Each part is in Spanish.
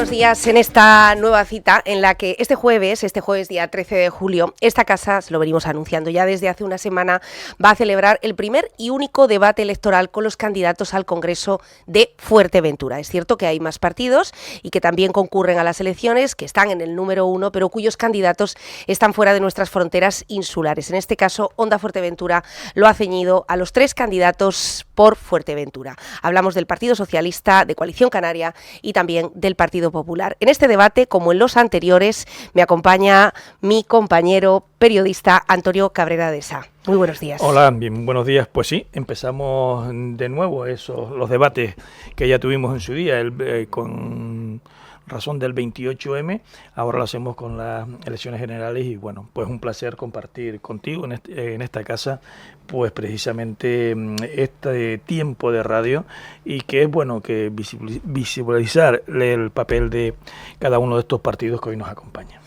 buenos días en esta nueva cita en la que este jueves día 13 de julio, esta casa, se lo venimos anunciando ya desde hace una semana, va a celebrar el primer y único debate electoral con los candidatos al Congreso de Fuerteventura. Es cierto que hay más partidos y que también concurren a las elecciones, que están en el número 1, pero cuyos candidatos están fuera de nuestras fronteras insulares. En este caso, Onda Fuerteventura lo ha ceñido a los 3 candidatos por Fuerteventura. Hablamos del Partido Socialista, de Coalición Canaria y también del Partido Popular. En este debate, como en los anteriores, me acompaña mi compañero periodista Antonio Cabrera de Sá. Muy buenos días. Hola, bien, buenos días. Pues sí, empezamos de nuevo los debates que ya tuvimos en su día, con razón del 28M, ahora lo hacemos con las elecciones generales y bueno, pues un placer compartir contigo en esta casa, pues precisamente este tiempo de radio y que es bueno que visibilizar el papel de cada uno de estos partidos que hoy nos acompañan.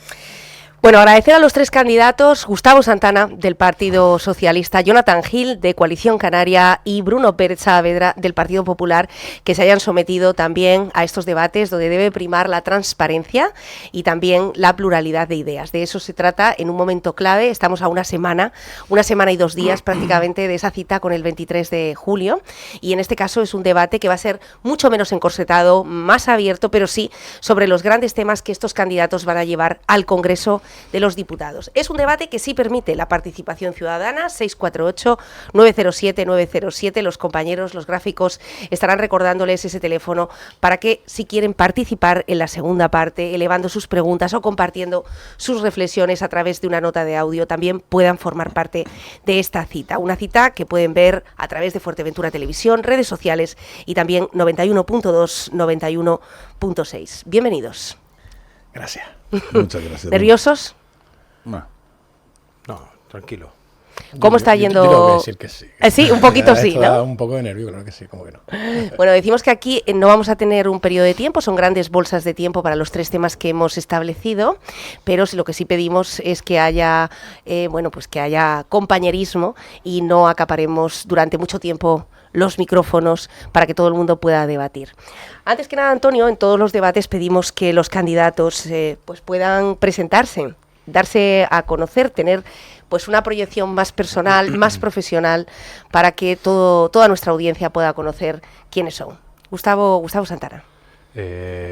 Bueno, agradecer a los 3 candidatos, Gustavo Santana, del Partido Socialista, Jonathan Gil, de Coalición Canaria, y Bruno Pérez Saavedra, del Partido Popular, que se hayan sometido también a estos debates donde debe primar la transparencia y también la pluralidad de ideas. De eso se trata en un momento clave. Estamos a una semana y 2 días prácticamente de esa cita con el 23 de julio, y en este caso es un debate que va a ser mucho menos encorsetado, más abierto, pero sí sobre los grandes temas que estos candidatos van a llevar al Congreso de los Diputados. Es un debate que sí permite la participación ciudadana. 648-907-907. Los compañeros, los gráficos, estarán recordándoles ese teléfono para que, si quieren participar en la segunda parte, elevando sus preguntas o compartiendo sus reflexiones a través de una nota de audio, también puedan formar parte de esta cita. Una cita que pueden ver a través de Fuerteventura Televisión, redes sociales y también 91.2, 91.6. Bienvenidos. Gracias. Muchas gracias. ¿Nerviosos? No, tranquilo. ¿Cómo está yendo? Yo tengo que decir que sí. Sí, un poquito sí, Esto ¿no? da un poco de nervio, claro que sí, como que no. Bueno, decimos que aquí no vamos a tener un periodo de tiempo, son grandes bolsas de tiempo para los 3 temas que hemos establecido, pero lo que sí pedimos es que haya, que haya compañerismo y no acaparemos durante mucho tiempo los micrófonos para que todo el mundo pueda debatir. Antes que nada, Antonio, en todos los debates pedimos que los candidatos puedan presentarse, darse a conocer, tener pues una proyección más personal, más profesional, para que toda nuestra audiencia pueda conocer quiénes son. Gustavo Santana.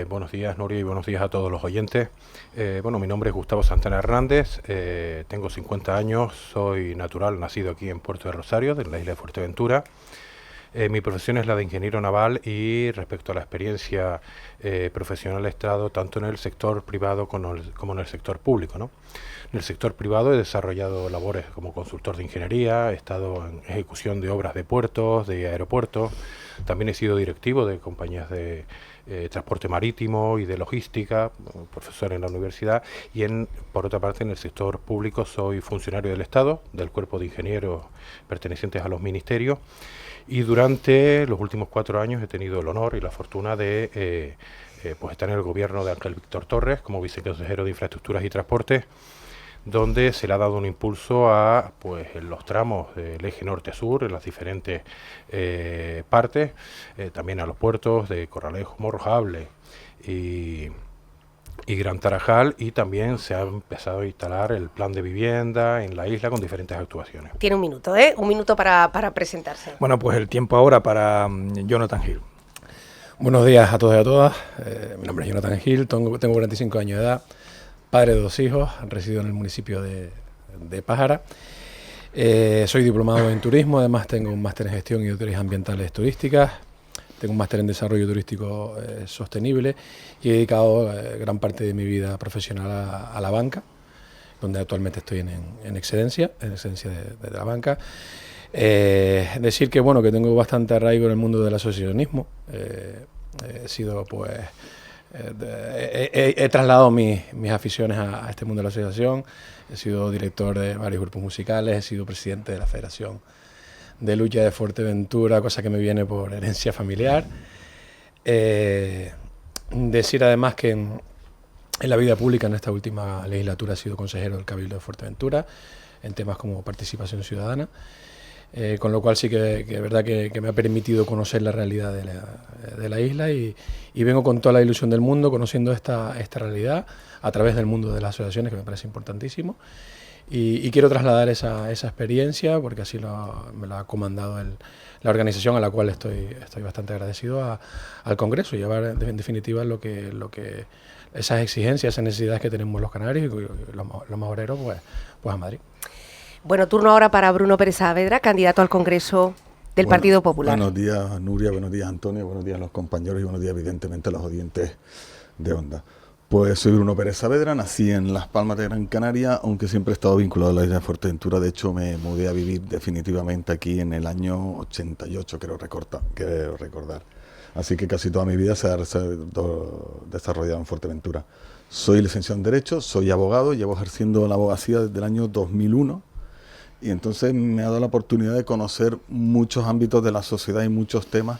Buenos días, Nuria, y buenos días a todos los oyentes. Mi nombre es Gustavo Santana Hernández, tengo 50 años, soy natural, nacido aquí en Puerto de Rosario, de la isla de Fuerteventura. Mi profesión es la de ingeniero naval y respecto a la experiencia profesional he estado tanto en el sector privado como en el sector público, ¿no? En el sector privado he desarrollado labores como consultor de ingeniería, he estado en ejecución de obras de puertos, de aeropuertos, también he sido directivo de compañías de transporte marítimo y de logística, profesor en la universidad, y por otra parte en el sector público soy funcionario del Estado, del cuerpo de ingenieros pertenecientes a los ministerios. Y durante los últimos 4 años he tenido el honor y la fortuna de estar en el gobierno de Ángel Víctor Torres como viceconsejero de Infraestructuras y Transportes, donde se le ha dado un impulso a en los tramos del eje norte-sur, en las diferentes partes, también a los puertos de Corralejo, Morrojable y Gran Tarajal, y también se ha empezado a instalar el plan de vivienda en la isla con diferentes actuaciones. Tiene un minuto para presentarse. Bueno, pues el tiempo ahora para Jonathan Gil. Buenos días a todos y a todas. Mi nombre es Jonathan Gil, tengo 45 años de edad, padre de 2 hijos, resido en el municipio de Pájara. Soy diplomado en turismo, además tengo un máster en gestión y autoridades ambientales turísticas. Tengo un máster en desarrollo turístico sostenible y he dedicado gran parte de mi vida profesional a la banca, donde actualmente estoy en excedencia de la banca. Decir que que tengo bastante arraigo en el mundo del asociacionismo. He trasladado mis aficiones a este mundo de la asociación. He sido director de varios grupos musicales, he sido presidente de la Federación de Lucha de Fuerteventura, cosa que me viene por herencia familiar. Decir además que en la vida pública en esta última legislatura he sido consejero del Cabildo de Fuerteventura en temas como participación ciudadana. Con lo cual sí que es verdad que me ha permitido conocer la realidad de la isla y vengo con toda la ilusión del mundo conociendo esta realidad a través del mundo de las asociaciones, que me parece importantísimo. Y quiero trasladar esa experiencia, porque así me lo ha comandado la organización, a la cual estoy bastante agradecido, al Congreso, y llevar en definitiva lo que esas exigencias, esas necesidades que tenemos los canarios y los majoreros, pues a Madrid. Bueno, turno ahora para Bruno Pérez Saavedra, candidato al Congreso del Partido Popular. Buenos días, Nuria, buenos días, Antonio, buenos días a los compañeros y buenos días, evidentemente, a los oyentes de Onda. Pues soy Bruno Pérez Saavedra, nací en Las Palmas de Gran Canaria, aunque siempre he estado vinculado a la isla de Fuerteventura. De hecho, me mudé a vivir definitivamente aquí en el año 88, creo recordar. Así que casi toda mi vida se ha desarrollado en Fuerteventura. Soy licenciado en Derecho, soy abogado, llevo ejerciendo la abogacía desde el año 2001. Y entonces me ha dado la oportunidad de conocer muchos ámbitos de la sociedad y muchos temas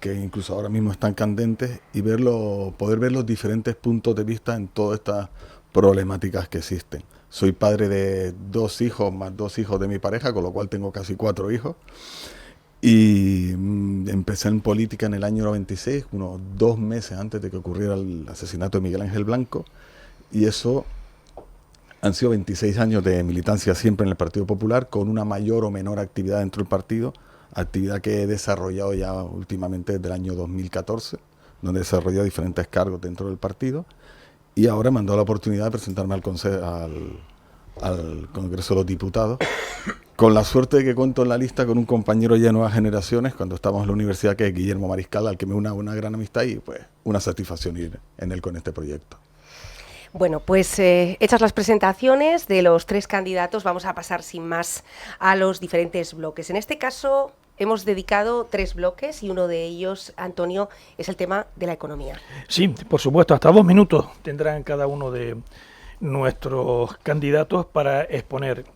que incluso ahora mismo están candentes y poder ver los diferentes puntos de vista en todas estas problemáticas que existen. Soy padre de 2 hijos más 2 hijos de mi pareja, con lo cual tengo casi 4 hijos. Y empecé en política en el año 96, unos 2 meses antes de que ocurriera el asesinato de Miguel Ángel Blanco. Y eso han sido 26 años de militancia siempre en el Partido Popular, con una mayor o menor actividad dentro del partido, actividad que he desarrollado ya últimamente desde el año 2014, donde he desarrollado diferentes cargos dentro del partido, y ahora me han dado la oportunidad de presentarme al Congreso de los Diputados, con la suerte de que cuento en la lista con un compañero ya de nuevas generaciones, cuando estábamos en la universidad, que es Guillermo Mariscal, al que me une una gran amistad y pues una satisfacción ir en él con este proyecto. Bueno, pues hechas las presentaciones de los 3 candidatos, vamos a pasar sin más a los diferentes bloques. En este caso hemos dedicado 3 bloques y uno de ellos, Antonio, es el tema de la economía. Sí, por supuesto, hasta 2 minutos tendrán cada uno de nuestros candidatos para exponer,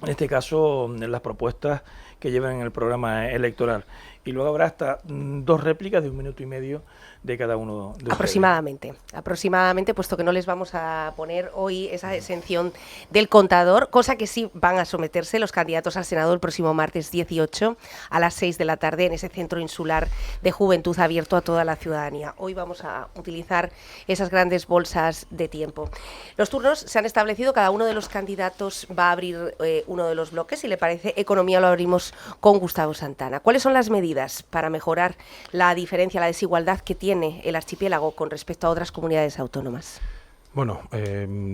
en este caso, las propuestas que llevan en el programa electoral. Y luego habrá hasta 2 réplicas de 1 minuto y medio de cada uno de ustedes. Aproximadamente, puesto que no les vamos a poner hoy esa exención del contador, cosa que sí van a someterse los candidatos al Senado el próximo martes 18 a las 6 de la tarde en ese centro insular de juventud abierto a toda la ciudadanía. Hoy vamos a utilizar esas grandes bolsas de tiempo. Los turnos se han establecido, cada uno de los candidatos va a abrir uno de los bloques. Si le parece, economía lo abrimos con Gustavo Santana. ¿Cuáles son las medidas para mejorar la diferencia, la desigualdad que tiene el archipiélago con respecto a otras comunidades autónomas? Bueno,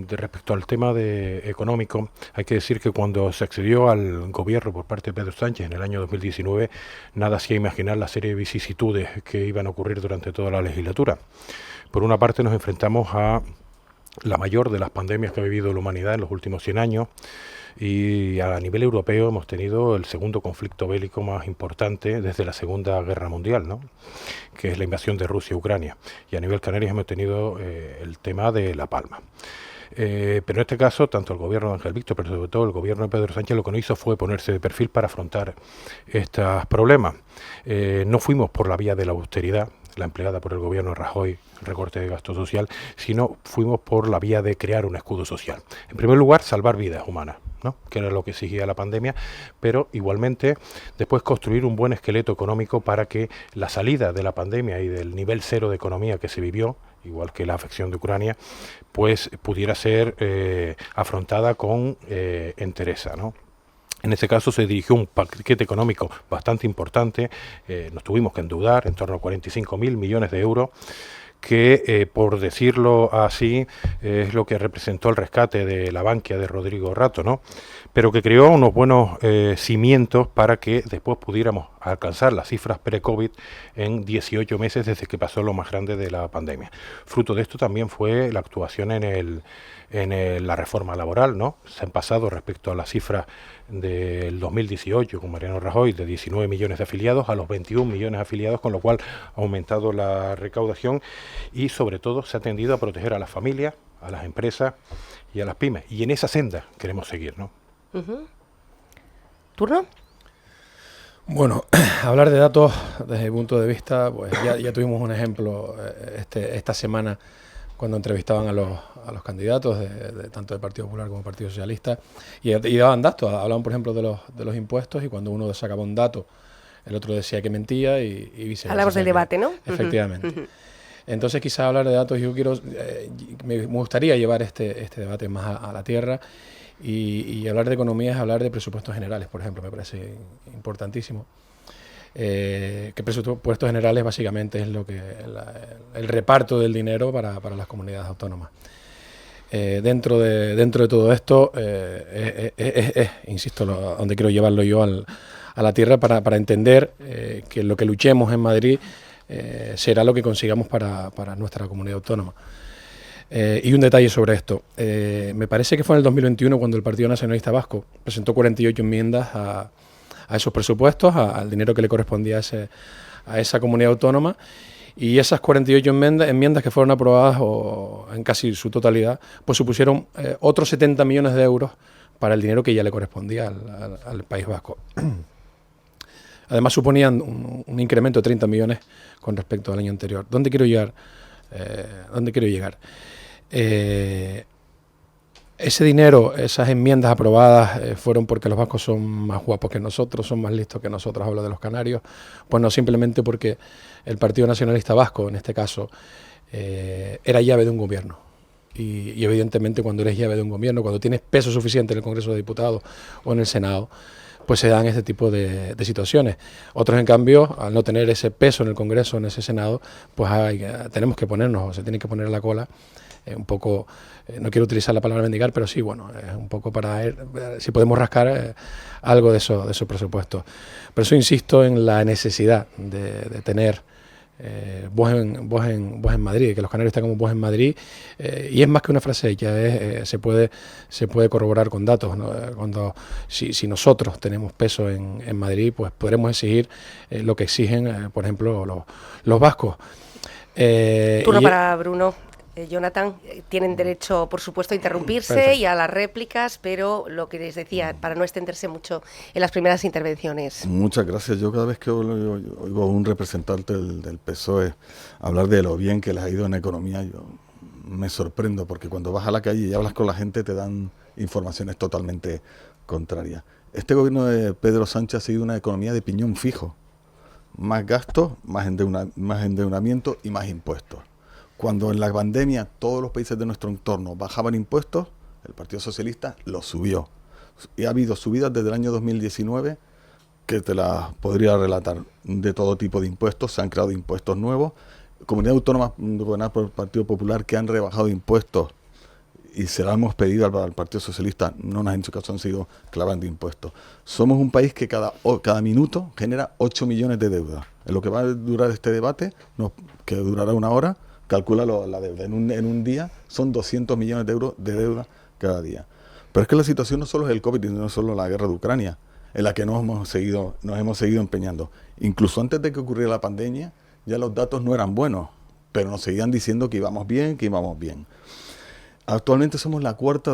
respecto al tema económico, hay que decir que cuando se accedió al gobierno por parte de Pedro Sánchez en el año 2019, nada hacía imaginar la serie de vicisitudes que iban a ocurrir durante toda la legislatura. Por una parte, nos enfrentamos a la mayor de las pandemias que ha vivido la humanidad en los últimos 100 años, y a nivel europeo hemos tenido el segundo conflicto bélico más importante desde la Segunda Guerra Mundial, ¿no?, que es la invasión de Rusia a Ucrania, y a nivel Canarias hemos tenido el tema de La Palma. Pero en este caso, tanto el gobierno de Ángel Víctor, pero sobre todo el gobierno de Pedro Sánchez, lo que no hizo fue ponerse de perfil para afrontar estos problemas. No fuimos por la vía de la austeridad, la empleada por el gobierno de Rajoy, recorte de gasto social, sino fuimos por la vía de crear un escudo social. En primer lugar, salvar vidas humanas, ¿no?, que era lo que exigía la pandemia, pero igualmente después construir un buen esqueleto económico para que la salida de la pandemia y del nivel 0 de economía que se vivió, igual que la afección de Ucrania, pues pudiera ser afrontada con entereza, ¿no? En ese caso se dirigió un paquete económico bastante importante, nos tuvimos que endeudar en torno a 45.000 millones de euros, que, por decirlo así, es lo que representó el rescate de la Bankia de Rodrigo Rato, ¿no?, pero que creó unos buenos cimientos para que después pudiéramos alcanzar las cifras pre-COVID en 18 meses desde que pasó lo más grande de la pandemia. Fruto de esto también fue la actuación en la reforma laboral, ¿no? Se han pasado respecto a las cifras del 2018 con Mariano Rajoy de 19 millones de afiliados a los 21 millones de afiliados, con lo cual ha aumentado la recaudación y sobre todo se ha tendido a proteger a las familias, a las empresas y a las pymes. Y en esa senda queremos seguir, ¿no? ¿Turno? Bueno, hablar de datos desde mi punto de vista, pues ya tuvimos un ejemplo esta semana cuando entrevistaban a los candidatos, tanto del Partido Popular como del Partido Socialista, y daban datos, hablaban por ejemplo de los impuestos, y cuando uno sacaba un dato, el otro decía que mentía y viceversa. Hablamos del debate, ¿no? Efectivamente. Entonces quizás hablar de datos, yo quiero, me gustaría llevar este debate más a la tierra, y hablar de economía es hablar de presupuestos generales, por ejemplo, me parece importantísimo. Que presupuestos generales básicamente es lo que el reparto del dinero para las comunidades autónomas. Dentro de todo esto, insisto, donde quiero llevarlo yo a la tierra para entender que lo que luchemos en Madrid será lo que consigamos para nuestra comunidad autónoma. Y un detalle sobre esto, me parece que fue en el 2021 cuando el Partido Nacionalista Vasco presentó 48 enmiendas a esos presupuestos, al dinero que le correspondía a esa comunidad autónoma, y esas 48 enmiendas que fueron aprobadas en casi su totalidad, pues supusieron otros 70 millones de euros para el dinero que ya le correspondía al País Vasco. Además suponían un incremento de 30 millones con respecto al año anterior. ¿Dónde quiero llegar? Ese dinero, esas enmiendas aprobadas fueron porque los vascos son más guapos que nosotros, son más listos que nosotros, hablo de los canarios, pues no, simplemente porque el Partido Nacionalista Vasco, en este caso, era llave de un gobierno. Y evidentemente cuando eres llave de un gobierno, cuando tienes peso suficiente en el Congreso de Diputados o en el Senado, pues se dan este tipo de situaciones. Otros, en cambio, al no tener ese peso en el Congreso, en ese Senado, pues tenemos que ponernos, o se tiene que poner a la cola, un poco, no quiero utilizar la palabra mendigar, pero sí, bueno, es un poco para ver si podemos rascar algo de esos presupuestos. Por eso insisto en la necesidad de tener voz en Madrid, que los canarios tengamos voz en Madrid, y es más que una frase hecha, se puede corroborar con datos, ¿no? Si nosotros tenemos peso en Madrid, pues podremos exigir lo que exigen, por ejemplo, los vascos. Turno para Bruno. Jonathan, tienen derecho, por supuesto, a interrumpirse. Perfecto. Y a las réplicas, pero lo que les decía, para no extenderse mucho en las primeras intervenciones. Muchas gracias. Yo cada vez que oigo a un representante del PSOE hablar de lo bien que les ha ido en economía, yo me sorprendo, porque cuando vas a la calle y hablas con la gente te dan informaciones totalmente contrarias. Este gobierno de Pedro Sánchez ha sido una economía de piñón fijo. Más gastos, más endeudamiento y más impuestos. Cuando en la pandemia todos los países de nuestro entorno bajaban impuestos, el Partido Socialista los subió. Y ha habido subidas desde el año 2019 que te las podría relatar, de todo tipo de impuestos. Se han creado impuestos nuevos. Comunidades autónomas gobernadas por el Partido Popular que han rebajado impuestos y se lo hemos pedido al Partido Socialista, no nos han hecho caso, han seguido clavando impuestos. Somos un país que cada minuto genera 8 millones de deuda. En lo que va a durar este debate, que durará una hora, calcula la deuda. En un día son 200 millones de euros de deuda cada día. Pero es que la situación no solo es el COVID, no solo la guerra de Ucrania, en la que nos hemos seguido empeñando. Incluso antes de que ocurriera la pandemia, ya los datos no eran buenos, pero nos seguían diciendo que íbamos bien, Actualmente somos la cuarta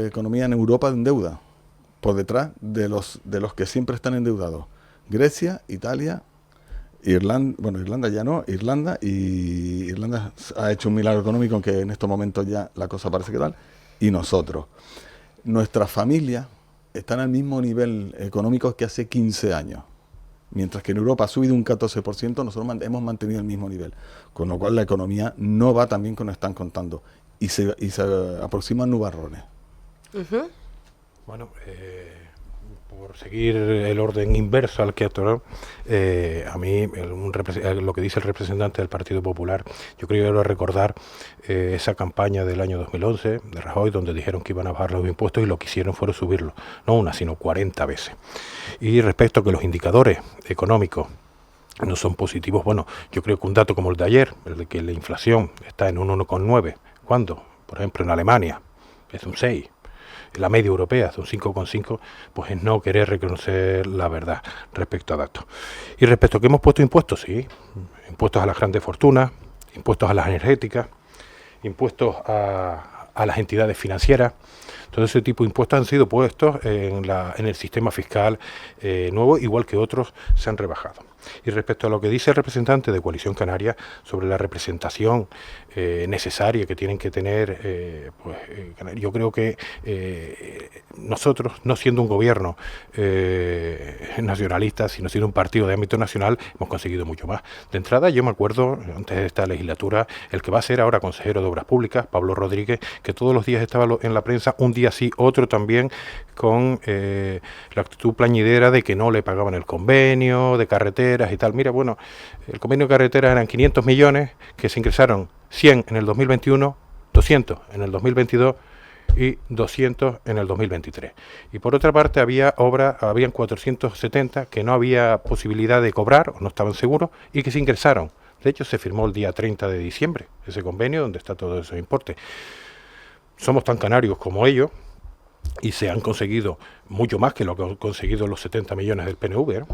economía en Europa en deuda, por detrás de los que siempre están endeudados. Grecia, Italia, Irlanda ya no, Irlanda ha hecho un milagro económico, aunque en estos momentos ya la cosa parece que tal, y nosotros. Nuestras familias están al mismo nivel económico que hace 15 años. Mientras que en Europa ha subido un 14%, nosotros hemos mantenido el mismo nivel. Con lo cual la economía no va tan bien como nos están contando. Y se aproximan nubarrones. Uh-huh. Bueno, por seguir el orden inverso al que actuaron, a mí lo que dice el representante del Partido Popular, yo creo recordar esa campaña del año 2011 de Rajoy, donde dijeron que iban a bajar los impuestos y lo que hicieron fue subirlos, no una, sino 40 veces. Y respecto a que los indicadores económicos no son positivos, bueno, yo creo que un dato como el de ayer, el de que la inflación está en un 1,9, ¿cuándo? Por ejemplo, en Alemania es un 6. La media europea es un 5,5, pues es no querer reconocer la verdad respecto a datos. Y respecto a que hemos puesto impuestos, sí, impuestos a las grandes fortunas, impuestos a las energéticas, impuestos a las entidades financieras. Todo ese tipo de impuestos han sido puestos en el sistema fiscal nuevo, igual que otros se han rebajado. Y respecto a lo que dice el representante de Coalición Canaria sobre la representación necesaria que tienen que tener, yo creo que nosotros, no siendo un gobierno nacionalista, sino siendo un partido de ámbito nacional, hemos conseguido mucho más. De entrada, yo me acuerdo, antes de esta legislatura, el que va a ser ahora consejero de Obras Públicas, Pablo Rodríguez, que todos los días estaba en la prensa, un día sí, otro también, con la actitud plañidera de que no le pagaban el convenio de carreteras y tal. Mira, bueno, el convenio de carreteras eran 500 millones, que se ingresaron 100 en el 2021, 200 en el 2022 y 200 en el 2023. Y por otra parte habían 470 que no había posibilidad de cobrar o no estaban seguros y que se ingresaron. De hecho, se firmó el día 30 de diciembre ese convenio donde está todo ese importe. Somos tan canarios como ellos y se han conseguido mucho más que lo que han conseguido los 70 millones del PNV, ¿no?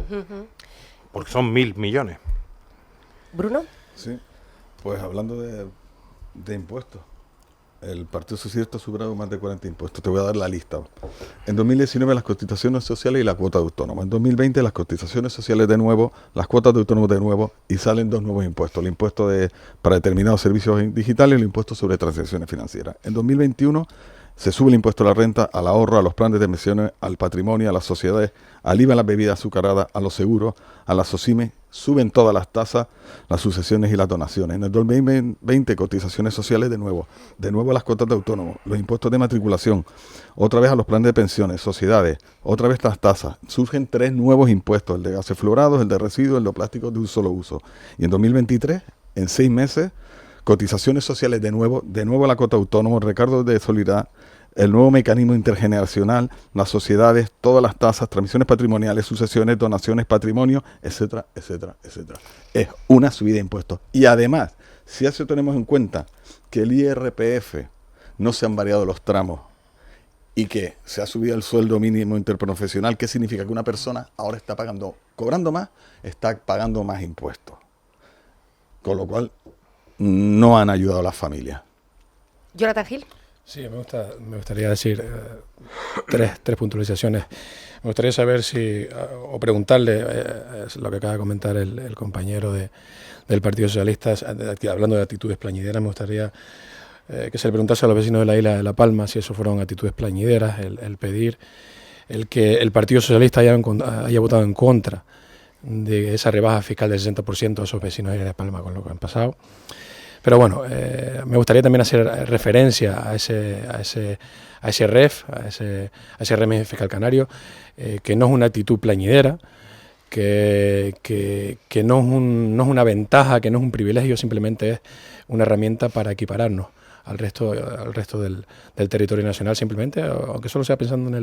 Porque son 1.000 millones. ¿Bruno? Sí, pues hablando de impuestos, el Partido Socialista ha superado más de 40 impuestos. Te voy a dar la lista. En 2019 las cotizaciones sociales y la cuota de autónomo. En 2020 las cotizaciones sociales de nuevo, las cuotas de autónomo de nuevo, y salen dos nuevos impuestos. El impuesto para determinados servicios digitales y el impuesto sobre transacciones financieras. En 2021 se sube el impuesto a la renta, al ahorro, a los planes de pensiones, al patrimonio, a las sociedades, al IVA en las bebidas azucaradas, a los seguros, a las SOCIME, suben todas las tasas, las sucesiones y las donaciones. En el 2020 cotizaciones sociales de nuevo las cuotas de autónomos, los impuestos de matriculación, otra vez a los planes de pensiones, sociedades, otra vez las tasas. Surgen 3 nuevos impuestos, el de gases fluorados, el de residuos, el de plásticos de un solo uso. Y en 2023, en 6 meses, cotizaciones sociales de nuevo la cuota de autónomos, recargos de solidaridad, el nuevo mecanismo intergeneracional, las sociedades, todas las tasas, transmisiones patrimoniales, sucesiones, donaciones, patrimonio, etcétera, etcétera, etcétera. Es una subida de impuestos. Y además, si eso tenemos en cuenta que el IRPF no se han variado los tramos y que se ha subido el sueldo mínimo interprofesional, ¿qué significa? Que una persona ahora está cobrando más, está pagando más impuestos. Con lo cual, no han ayudado a las familias. Jonathan Gil. Sí, me gustaría decir tres puntualizaciones. Me gustaría saber o preguntarle lo que acaba de comentar el compañero del Partido Socialista, hablando de actitudes plañideras. Me gustaría que se le preguntase a los vecinos de la isla de La Palma si eso fueron actitudes plañideras, el pedir que el Partido Socialista haya votado en contra de esa rebaja fiscal del 60% a esos vecinos de la isla de La Palma con lo que han pasado. Pero bueno, me gustaría también hacer referencia a ese REF, a ese régimen fiscal canario, que no es una actitud plañidera, que no es una ventaja, que no es un privilegio, simplemente es una herramienta para equipararnos al resto del territorio nacional, simplemente, aunque solo sea pensando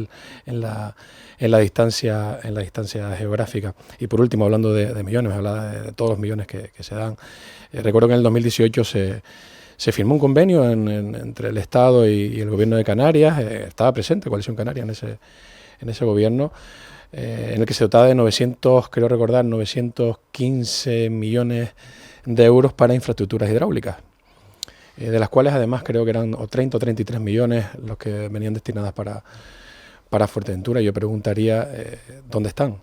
en la distancia geográfica. Y por último, hablando de millones, hablaba de todos los millones que se dan. Recuerdo que en el 2018 se firmó un convenio entre el Estado y el Gobierno de Canarias. Estaba presente Coalición Canaria en ese gobierno, en el que se dotaba de 915 millones de euros para infraestructuras hidráulicas, de las cuales además creo que eran 30 o 33 millones los que venían destinadas para Fuerteventura. Yo preguntaría dónde están.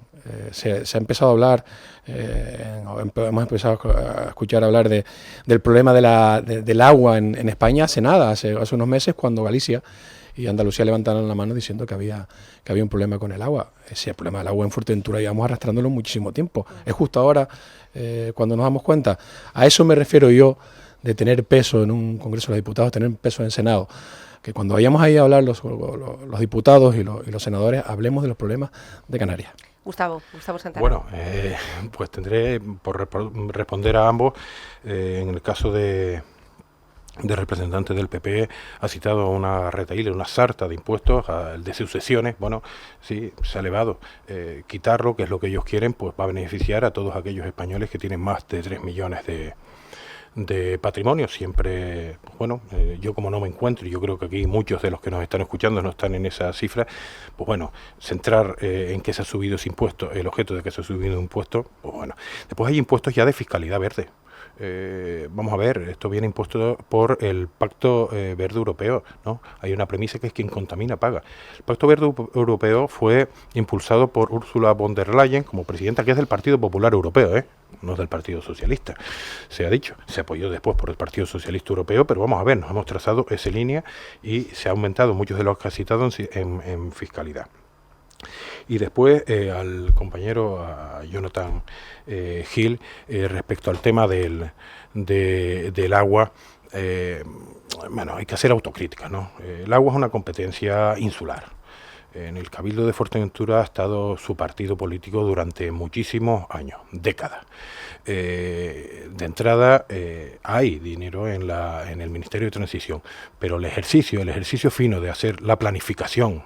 Se ha empezado a hablar, hemos empezado a escuchar hablar del problema del agua en España hace nada, hace unos meses, cuando Galicia y Andalucía levantaron la mano diciendo que había un problema con el agua. Ese problema del agua en Fuerteventura llevamos arrastrándolo muchísimo tiempo. Es justo ahora cuando nos damos cuenta. A eso me refiero yo, de tener peso en un Congreso de los Diputados, tener peso en el Senado. Que cuando vayamos ahí a hablar los diputados y los senadores, hablemos de los problemas de Canarias. Gustavo Santana. Bueno, pues tendré por responder a ambos. En el caso de representantes del PP, ha citado una retahíla, una sarta de impuestos, el de sucesiones. Bueno, sí, se ha elevado. Quitarlo, que es lo que ellos quieren, pues va a beneficiar a todos aquellos españoles que tienen más de 3 millones de patrimonio. Siempre, bueno, yo como no me encuentro, y yo creo que aquí muchos de los que nos están escuchando no están en esa cifra, pues bueno, centrar en que se ha subido ese impuesto, el objeto de que se ha subido un impuesto, pues bueno. Después hay impuestos ya de fiscalidad verde. Vamos a ver, esto viene impuesto por el Pacto Verde Europeo, ¿no? Hay una premisa que es quien contamina paga. El Pacto Verde Europeo fue impulsado por Ursula von der Leyen como presidenta, que es del Partido Popular Europeo, no es del Partido Socialista, se ha dicho. Se apoyó después por el Partido Socialista Europeo, pero vamos a ver, nos hemos trazado esa línea y se ha aumentado muchos de los que ha citado en fiscalidad. Y después al compañero, a Jonathan Hill, respecto al tema del agua, bueno, hay que hacer autocrítica, ¿no? El agua es una competencia insular. En el Cabildo de Fuerteventura ha estado su partido político durante muchísimos años, décadas. De entrada hay dinero en el Ministerio de Transición, pero el ejercicio fino de hacer la planificación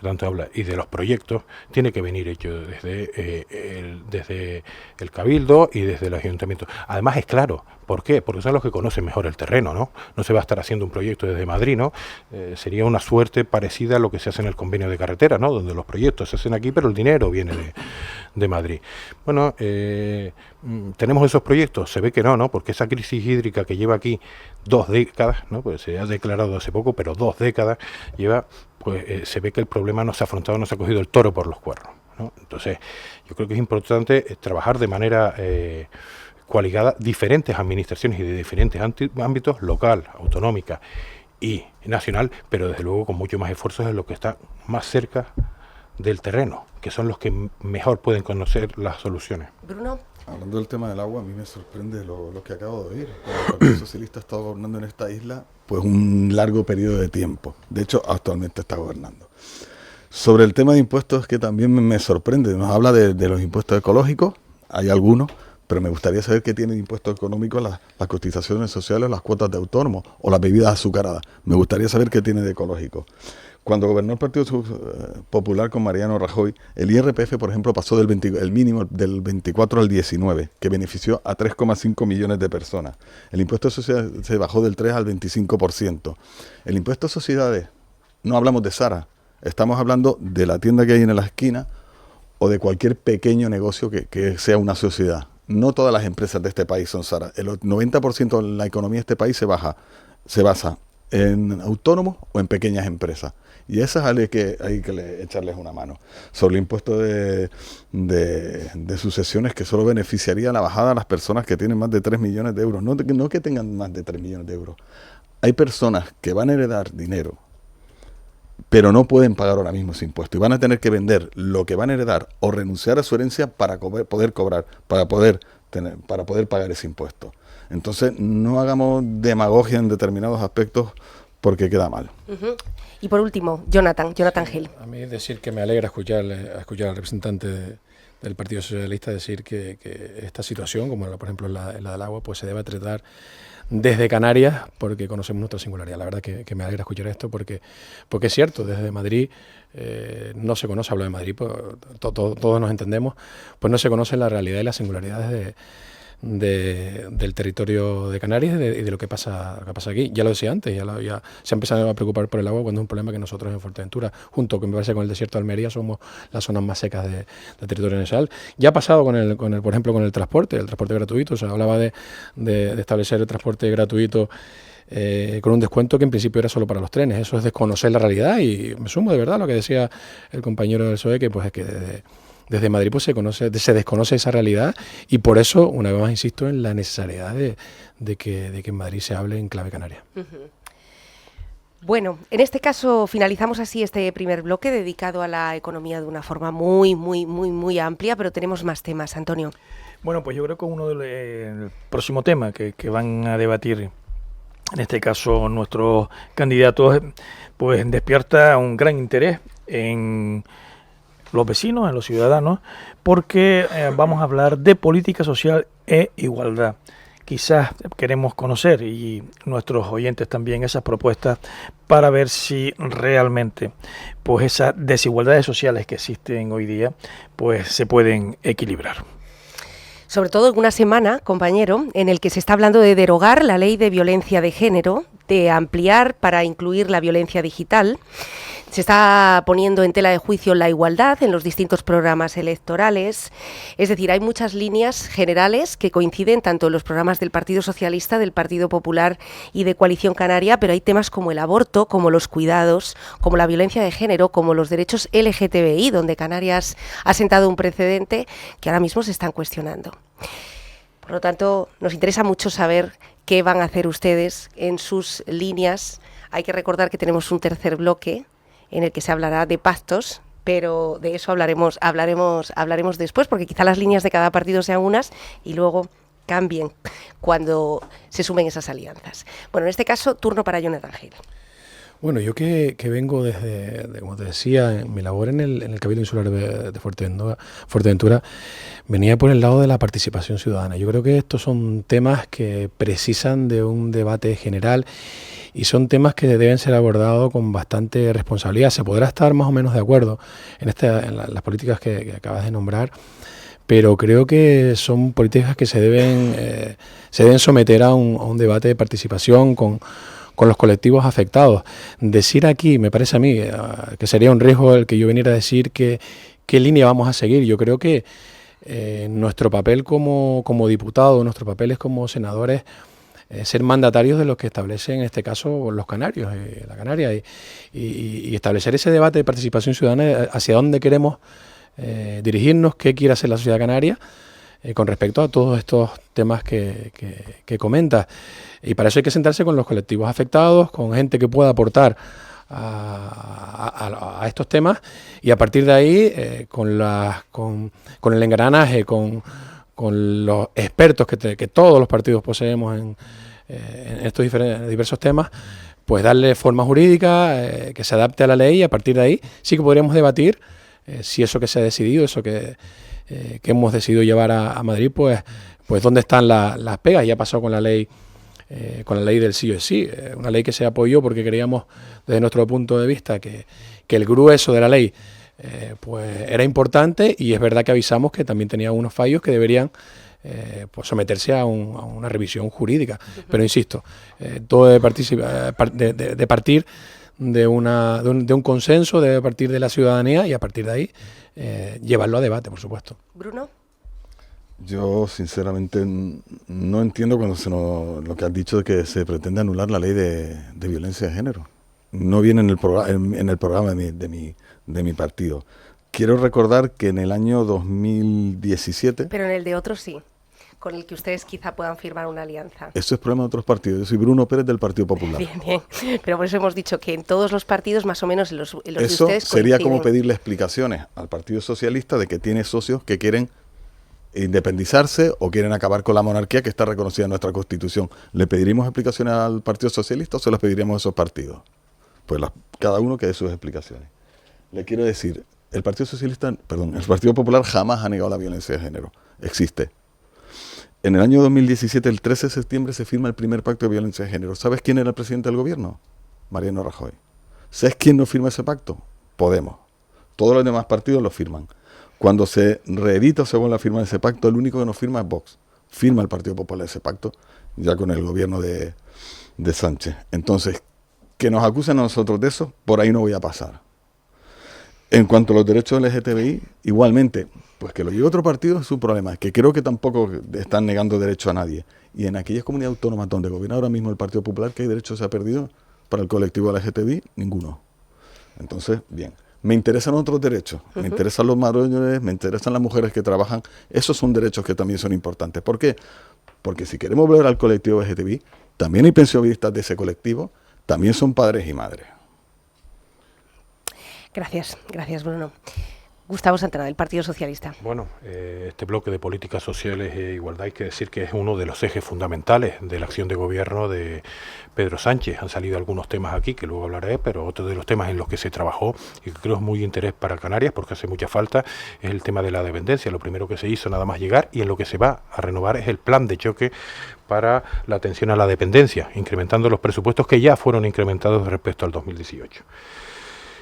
tanto habla y de los proyectos tiene que venir hecho desde el Cabildo y desde el Ayuntamiento. Además es claro, ¿por qué? Porque son los que conocen mejor el terreno, ¿no? No se va a estar haciendo un proyecto desde Madrid, ¿no? Sería una suerte parecida a lo que se hace en el convenio de carretera, ¿no? Donde los proyectos se hacen aquí, pero el dinero viene de Madrid. Bueno, ¿tenemos esos proyectos? Se ve que no, porque esa crisis hídrica que lleva aquí 2 décadas, ¿no? Pues se ha declarado hace poco, pero 2 décadas lleva, pues se ve que el problema no se ha afrontado, no se ha cogido el toro por los cuernos, ¿no? Entonces, yo creo que es importante trabajar de manera coaligada diferentes administraciones y de diferentes ámbitos, local, autonómica y nacional, pero desde luego con mucho más esfuerzos en lo que está más cerca del terreno, que son los que mejor pueden conocer las soluciones. Bruno. Hablando del tema del agua, a mí me sorprende lo que acabo de oír. El Partido Socialista ha estado gobernando en esta isla pues un largo periodo de tiempo. De hecho, actualmente está gobernando. Sobre el tema de impuestos, que también me sorprende. Nos habla de los impuestos ecológicos, hay algunos, pero me gustaría saber qué tiene de impuestos económicos las cotizaciones sociales, las cuotas de autónomos o las bebidas azucaradas. Me gustaría saber qué tiene de ecológico. Cuando gobernó el Partido Popular con Mariano Rajoy, el IRPF, por ejemplo, pasó el mínimo del 24 al 19, que benefició a 3,5 millones de personas. El impuesto de sociedades se bajó del 3 al 25%. El impuesto de sociedades, no hablamos de Zara, estamos hablando de la tienda que hay en la esquina o de cualquier pequeño negocio que sea una sociedad. No todas las empresas de este país son Zara. El 90% de la economía de este país se basa en autónomos o en pequeñas empresas. Y esas hay que echarles una mano. Sobre el impuesto de sucesiones, que solo beneficiaría la bajada a las personas que tienen más de 3 millones de euros. No que tengan más de 3 millones de euros. Hay personas que van a heredar dinero, pero no pueden pagar ahora mismo ese impuesto. Y van a tener que vender lo que van a heredar o renunciar a su herencia para poder cobrar, para poder pagar ese impuesto. Entonces, no hagamos demagogia en determinados aspectos porque queda mal. Uh-huh. Y por último, Jonathan Hill. A mí decir que me alegra escuchar al representante del Partido Socialista decir que esta situación, como por ejemplo la del agua, pues se debe tratar desde Canarias, porque conocemos nuestra singularidad. La verdad que me alegra escuchar esto, porque es cierto, desde Madrid no se conoce, hablo de Madrid, pues, todos nos entendemos, pues no se conoce la realidad y las singularidades del territorio de Canarias y de lo que pasa aquí. Ya lo decía antes, ya se ha empezado a preocupar por el agua cuando es un problema que nosotros en Fuerteventura, junto que me parece con el desierto de Almería, somos las zonas más secas del territorio nacional. Ya ha pasado por ejemplo, con el transporte gratuito. Se hablaba de establecer el transporte gratuito con un descuento que en principio era solo para los trenes. Eso es desconocer la realidad, y me sumo de verdad a lo que decía el compañero del PSOE, que pues es que desde Madrid pues se desconoce esa realidad, y por eso, una vez más insisto en la necesidad de que en Madrid se hable en clave canaria. Uh-huh. Bueno, en este caso finalizamos así este primer bloque dedicado a la economía de una forma muy, muy, muy, muy amplia, pero tenemos más temas, Antonio. Bueno, pues yo creo que el próximo tema que van a debatir, en este caso nuestros candidatos, pues despierta un gran interés en los vecinos, en los ciudadanos, porque vamos a hablar de política social e igualdad. Quizás queremos conocer, y nuestros oyentes también, esas propuestas para ver si realmente pues esas desigualdades sociales que existen hoy día pues se pueden equilibrar. Sobre todo en una semana, compañero, en el que se está hablando de derogar la ley de violencia de género, de ampliar para incluir la violencia digital. Se está poniendo en tela de juicio la igualdad en los distintos programas electorales. Es decir, hay muchas líneas generales que coinciden tanto en los programas del Partido Socialista, del Partido Popular y de Coalición Canaria, pero hay temas como el aborto, como los cuidados, como la violencia de género, como los derechos LGTBI, donde Canarias ha sentado un precedente que ahora mismo se están cuestionando. Por lo tanto, nos interesa mucho saber qué van a hacer ustedes en sus líneas. Hay que recordar que tenemos un tercer bloque en el que se hablará de pactos, pero de eso hablaremos después, porque quizá las líneas de cada partido sean unas y luego cambien cuando se sumen esas alianzas. Bueno, en este caso, turno para Jonathan Hill. Bueno, yo que vengo desde, como te decía, en mi labor en el Cabildo Insular de Fuerteventura, venía por el lado de la participación ciudadana. Yo creo que estos son temas que precisan de un debate general y son temas que deben ser abordados con bastante responsabilidad. Se podrá estar más o menos de acuerdo en las políticas que acabas de nombrar, pero creo que son políticas que se deben someter a un debate de participación con los colectivos afectados. Decir aquí, me parece a mí, que sería un riesgo el que yo viniera a decir qué línea vamos a seguir. Yo creo que nuestro papel como diputados, nuestro papel es como senadores, ser mandatarios de los que establecen, en este caso, los canarios, la Canaria, y establecer ese debate de participación ciudadana hacia dónde queremos dirigirnos, qué quiere hacer la sociedad canaria con respecto a todos estos temas que comentas. Y para eso hay que sentarse con los colectivos afectados, con gente que pueda aportar a estos temas, y a partir de ahí, con el engranaje, con los expertos que todos los partidos poseemos en estos diversos temas, pues darle forma jurídica que se adapte a la ley, y a partir de ahí sí que podríamos debatir si eso que se ha decidido, eso que hemos decidido llevar a Madrid, pues dónde están las pegas. Ya pasó con la ley del sí o sí, una ley que se apoyó porque creíamos desde nuestro punto de vista que el grueso de la ley pues era importante, y es verdad que avisamos que también tenía unos fallos que deberían pues someterse a una revisión jurídica. Pero insisto, todo debe partir de un consenso, debe partir de la ciudadanía, y a partir de ahí llevarlo a debate, por supuesto. Bruno. Yo sinceramente no entiendo lo que has dicho de que se pretende anular la ley de violencia de género. No viene en el programa de mi partido. Quiero recordar que en el año 2017... Pero en el de otros sí, con el que ustedes quizá puedan firmar una alianza. Eso es problema de otros partidos. Yo soy Bruno Pérez del Partido Popular. Bien. Pero por eso hemos dicho que en todos los partidos, más o menos en los de ustedes, eso sería coinciden. como pedirle explicaciones al Partido Socialista de que tiene socios que quieren independizarse o quieren acabar con la monarquía que está reconocida en nuestra Constitución. ¿Le pediríamos explicaciones al Partido Socialista o se las pediríamos a esos partidos? Pues cada uno que dé sus explicaciones. Le quiero decir, el Partido Popular jamás ha negado la violencia de género. Existe. En el año 2017, el 13 de septiembre, se firma el primer pacto de violencia de género. ¿Sabes quién era el presidente del gobierno? Mariano Rajoy. ¿Sabes quién no firma ese pacto? Podemos. Todos los demás partidos lo firman. Cuando se reedita según la firma de ese pacto, el único que no firma es Vox. Firma el Partido Popular ese pacto, ya con el gobierno de Sánchez. Entonces, que nos acusen a nosotros de eso, por ahí no voy a pasar. En cuanto a los derechos LGTBI, igualmente, pues que lo lleve otro partido es su problema, que creo que tampoco están negando derecho a nadie. Y en aquellas comunidades autónomas donde gobierna ahora mismo el Partido Popular, ¿qué derecho se ha perdido para el colectivo LGTBI? Ninguno. Entonces, bien. Me interesan otros derechos, me interesan los mayores, me interesan las mujeres que trabajan. Esos son derechos que también son importantes. ¿Por qué? Porque si queremos volver al colectivo LGTBI, también hay pensionistas de ese colectivo, también son padres y madres. Gracias Bruno. Gustavo Santana, del Partido Socialista. Bueno, este bloque de políticas sociales e igualdad, hay que decir que es uno de los ejes fundamentales de la acción de gobierno de Pedro Sánchez. Han salido algunos temas aquí, que luego hablaré, pero otro de los temas en los que se trabajó y que creo es muy de interés para Canarias, porque hace mucha falta, es el tema de la dependencia. Lo primero que se hizo nada más llegar, y en lo que se va a renovar, es el plan de choque para la atención a la dependencia, incrementando los presupuestos que ya fueron incrementados respecto al 2018.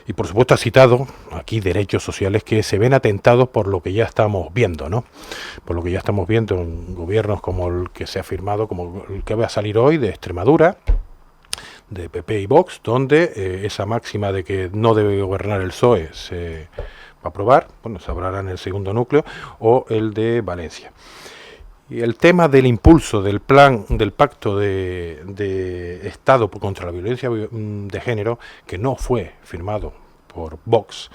Y por supuesto ha citado aquí derechos sociales que se ven atentados por lo que ya estamos viendo, ¿no? Por lo que ya estamos viendo en gobiernos como el que se ha firmado, como el que va a salir hoy de Extremadura, de PP y Vox, donde esa máxima de que no debe gobernar el PSOE se va a aprobar, bueno, se aprobará en el segundo núcleo, o el de Valencia. Y el tema del impulso del plan, del pacto de Estado contra la violencia de género, que no fue firmado por Vox,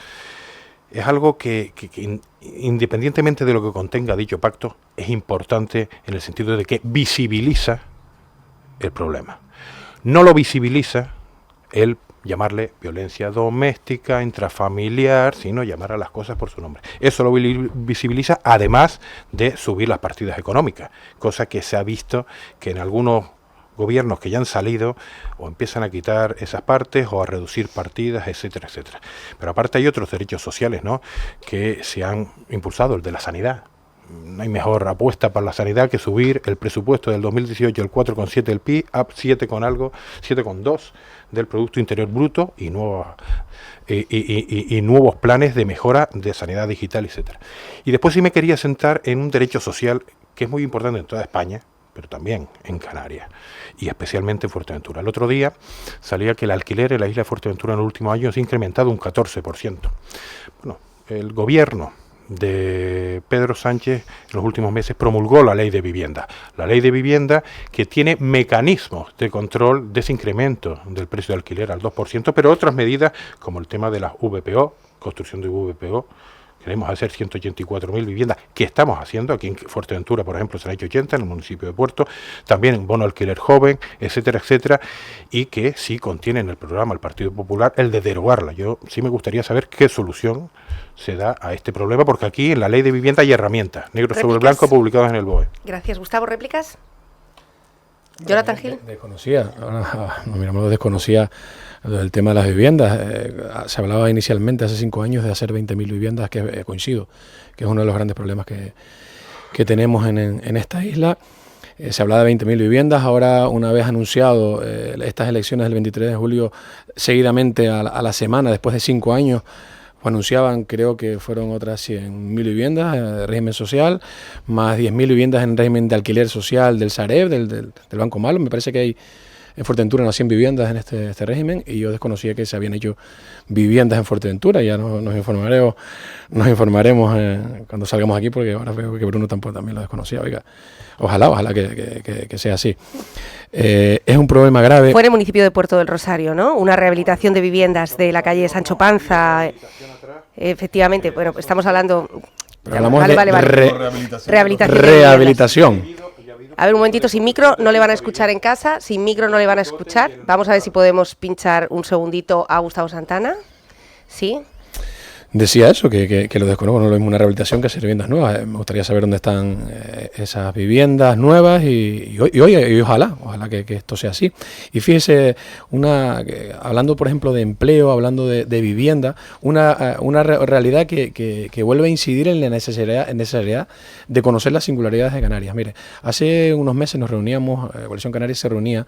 es algo que independientemente de lo que contenga dicho pacto, es importante en el sentido de que visibiliza el problema. No lo visibiliza el llamarle violencia doméstica, intrafamiliar, sino llamar a las cosas por su nombre. Eso lo visibiliza, además de subir las partidas económicas, cosa que se ha visto que en algunos gobiernos que ya han salido o empiezan a quitar esas partes o a reducir partidas, etcétera, etcétera. Pero aparte hay otros derechos sociales, ¿no?, que se han impulsado, el de la sanidad. No hay mejor apuesta para la sanidad que subir el presupuesto del 2018, el 4,7 del PIB, a 7,2 del Producto Interior Bruto y nuevos planes de mejora de sanidad digital, etcétera. Y después sí me quería sentar en un derecho social que es muy importante en toda España, pero también en Canarias, y especialmente en Fuerteventura. El otro día salía que el alquiler en la isla de Fuerteventura en los últimos años se ha incrementado un 14%. Bueno, el gobierno de Pedro Sánchez en los últimos meses promulgó la ley de vivienda. La ley de vivienda que tiene mecanismos de control de ese incremento del precio de alquiler al 2%, pero otras medidas como el tema de las VPO, construcción de VPO. Queremos hacer 184.000 viviendas, que estamos haciendo. Aquí en Fuerteventura, por ejemplo, se han hecho 80, en el municipio de Puerto, también en bono alquiler joven, etcétera, etcétera, y que sí contiene en el programa el Partido Popular el de derogarla. Yo sí me gustaría saber qué solución se da a este problema, porque aquí en la ley de vivienda hay herramientas, negro sobre blanco, publicadas en el BOE. Gracias, Gustavo. ¿Réplicas? Jonathan Gil. Desconocía, desconocía el tema de las viviendas. Se hablaba inicialmente hace 5 años de hacer 20.000 viviendas, que coincido, que es uno de los grandes problemas que tenemos en esta isla. Se hablaba de 20.000 viviendas, ahora una vez anunciado estas elecciones del 23 de julio, seguidamente a la semana, después de 5 años, anunciaban, creo que fueron otras 100.000 viviendas de régimen social, más 10.000 viviendas en régimen de alquiler social del Sareb, del Banco Malo. Me parece que hay en Fuerteventura unas 100 viviendas en este régimen, y yo desconocía que se habían hecho viviendas en Fuerteventura. Ya nos informaremos cuando salgamos aquí, porque ahora veo que Bruno también lo desconocía. Oiga, ojalá que sea así. Es un problema grave. Fue en el municipio de Puerto del Rosario, ¿no? Una rehabilitación de viviendas de la calle Sancho Panza. Efectivamente, bueno, estamos hablando... Pero hablamos rehabilitación. A ver, un momentito, sin micro no le van a escuchar en casa, sin micro no le van a escuchar. Vamos a ver si podemos pinchar un segundito a Gustavo Santana. ¿Sí? Decía eso, que lo desconozco, no es lo mismo una rehabilitación que hacer viviendas nuevas. Me gustaría saber dónde están esas viviendas nuevas y ojalá que esto sea así. Y fíjese, hablando por ejemplo de empleo, hablando de vivienda, una realidad que vuelve a incidir en la necesidad de conocer las singularidades de Canarias. Mire, hace unos meses nos reuníamos, Coalición Canaria se reunía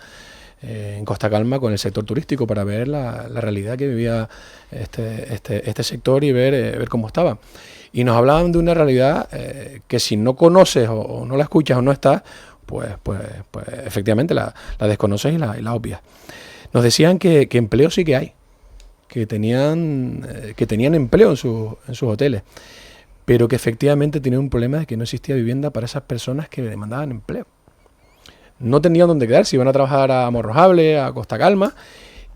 en Costa Calma con el sector turístico para ver la realidad que vivía este sector y ver cómo estaba. Y nos hablaban de una realidad que si no conoces o no la escuchas o no estás, pues efectivamente la desconoces y la obvias. Nos decían que empleo sí que hay, que tenían empleo en sus hoteles, pero que efectivamente tenían un problema de que no existía vivienda para esas personas que demandaban empleo. No tenían dónde quedarse, iban a trabajar a Morrojable, a Costa Calma,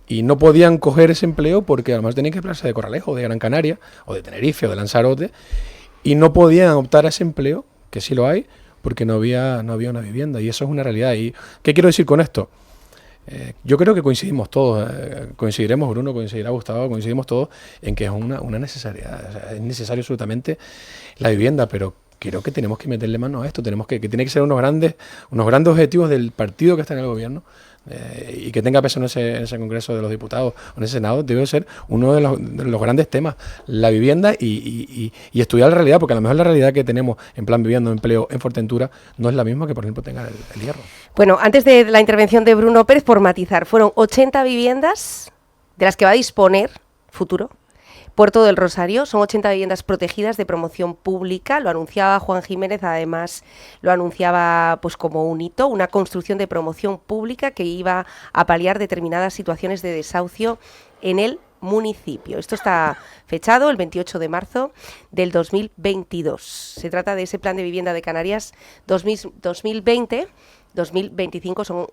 y no podían coger ese empleo porque además tenían que emplearse de Corralejo, de Gran Canaria, o de Tenerife, o de Lanzarote, y no podían optar a ese empleo, que sí lo hay, porque no había una vivienda, y eso es una realidad. ¿Y qué quiero decir con esto? Yo creo que coincidimos todos, coincidiremos Bruno, coincidirá Gustavo, coincidimos todos en que es una necesidad, o sea, es necesario absolutamente la vivienda, pero creo que tenemos que meterle mano a esto, que tiene que ser unos grandes objetivos del partido que está en el gobierno, y que tenga peso en ese Congreso de los Diputados o en ese Senado. Debe ser uno de los grandes temas, la vivienda y estudiar la realidad, porque a lo mejor la realidad que tenemos en plan vivienda o empleo en Fuerteventura no es la misma que, por ejemplo, tenga el Hierro. Bueno, antes de la intervención de Bruno Pérez, por matizar, fueron 80 viviendas de las que va a disponer Futuro Puerto del Rosario. Son 80 viviendas protegidas de promoción pública. Lo anunciaba Juan Jiménez, además lo anunciaba pues como un hito, una construcción de promoción pública que iba a paliar determinadas situaciones de desahucio en el municipio. Esto está fechado el 28 de marzo del 2022. Se trata de ese plan de vivienda de Canarias 2020-2025, son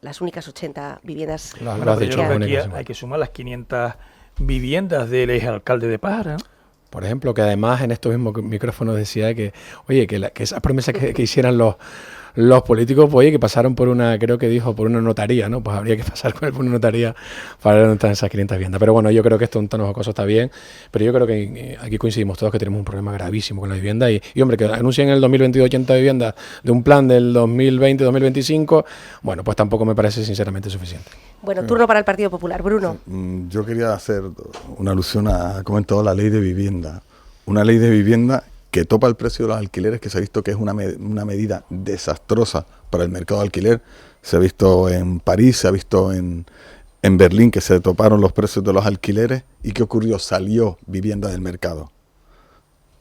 las únicas 80 viviendas. Bueno, pero yo creo que aquí hay que sumar las 500 viviendas del exalcalde de Pájara, ¿no? Por ejemplo, que además en estos mismos micrófonos decía que, oye, que esas promesas que hicieran los políticos, pues, oye, que pasaron por una, creo que dijo, por una notaría, ¿no? Pues habría que pasar por una notaría para ver dónde están esas 500 viviendas. Pero bueno, yo creo que esto un tono jocoso está bien, pero yo creo que aquí coincidimos todos que tenemos un problema gravísimo con la vivienda y hombre, que anuncien en el 2022 80 viviendas de un plan del 2020-2025, bueno, pues tampoco me parece sinceramente suficiente. Bueno, turno para el Partido Popular. Bruno. Yo quería hacer una alusión a, comentado, la ley de vivienda. Una ley de vivienda que topa el precio de los alquileres, que se ha visto que es una medida desastrosa para el mercado de alquiler. Se ha visto en París, se ha visto en Berlín, que se toparon los precios de los alquileres. ¿Y qué ocurrió? Salió vivienda del mercado.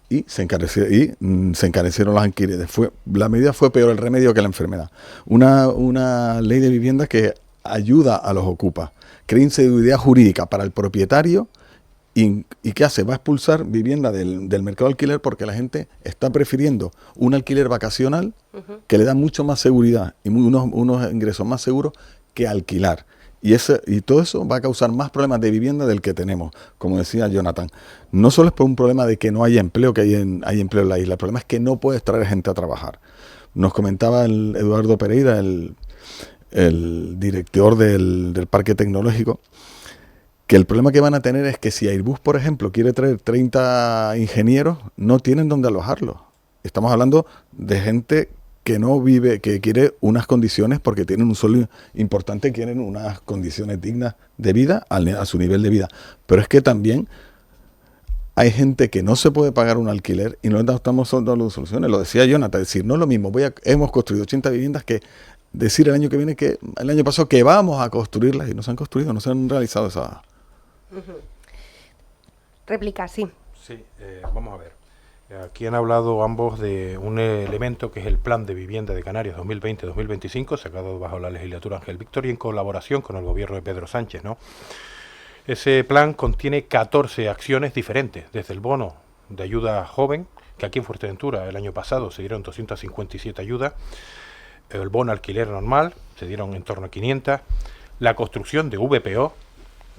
Y se encarecieron los alquileres. La medida fue peor el remedio que la enfermedad. Una ley de vivienda que ayuda a los ocupas, crea inseguridad jurídica para el propietario. ¿Y qué hace? Va a expulsar vivienda del mercado de alquiler porque la gente está prefiriendo un alquiler vacacional que le da mucho más seguridad y unos ingresos más seguros que alquilar. Y todo eso va a causar más problemas de vivienda del que tenemos. Como decía Jonathan, no solo es por un problema de que no haya empleo, que hay empleo en la isla, el problema es que no puedes traer gente a trabajar. Nos comentaba Eduardo Pereira, el director del Parque Tecnológico, que el problema que van a tener es que si Airbus, por ejemplo, quiere traer 30 ingenieros, no tienen dónde alojarlos. Estamos hablando de gente que no vive, que quiere unas condiciones, porque tienen un sueldo importante, quieren unas condiciones dignas de vida a su nivel de vida. Pero es que también hay gente que no se puede pagar un alquiler y no estamos dando soluciones. Lo decía Jonathan, es decir, no es lo mismo. Hemos construido 80 viviendas que decir el año que viene, que el año pasado, que vamos a construirlas y no se han construido, no se han realizado esas. Réplica, sí. Sí, vamos a ver. Aquí han hablado ambos de un elemento que es el Plan de Vivienda de Canarias 2020-2025, sacado bajo la legislatura Ángel Víctor y en colaboración con el gobierno de Pedro Sánchez, ¿no? Ese plan contiene 14 acciones diferentes, desde el bono de ayuda joven, que aquí en Fuerteventura el año pasado se dieron 257 ayudas, el bono alquiler normal, se dieron en torno a 500, la construcción de VPO,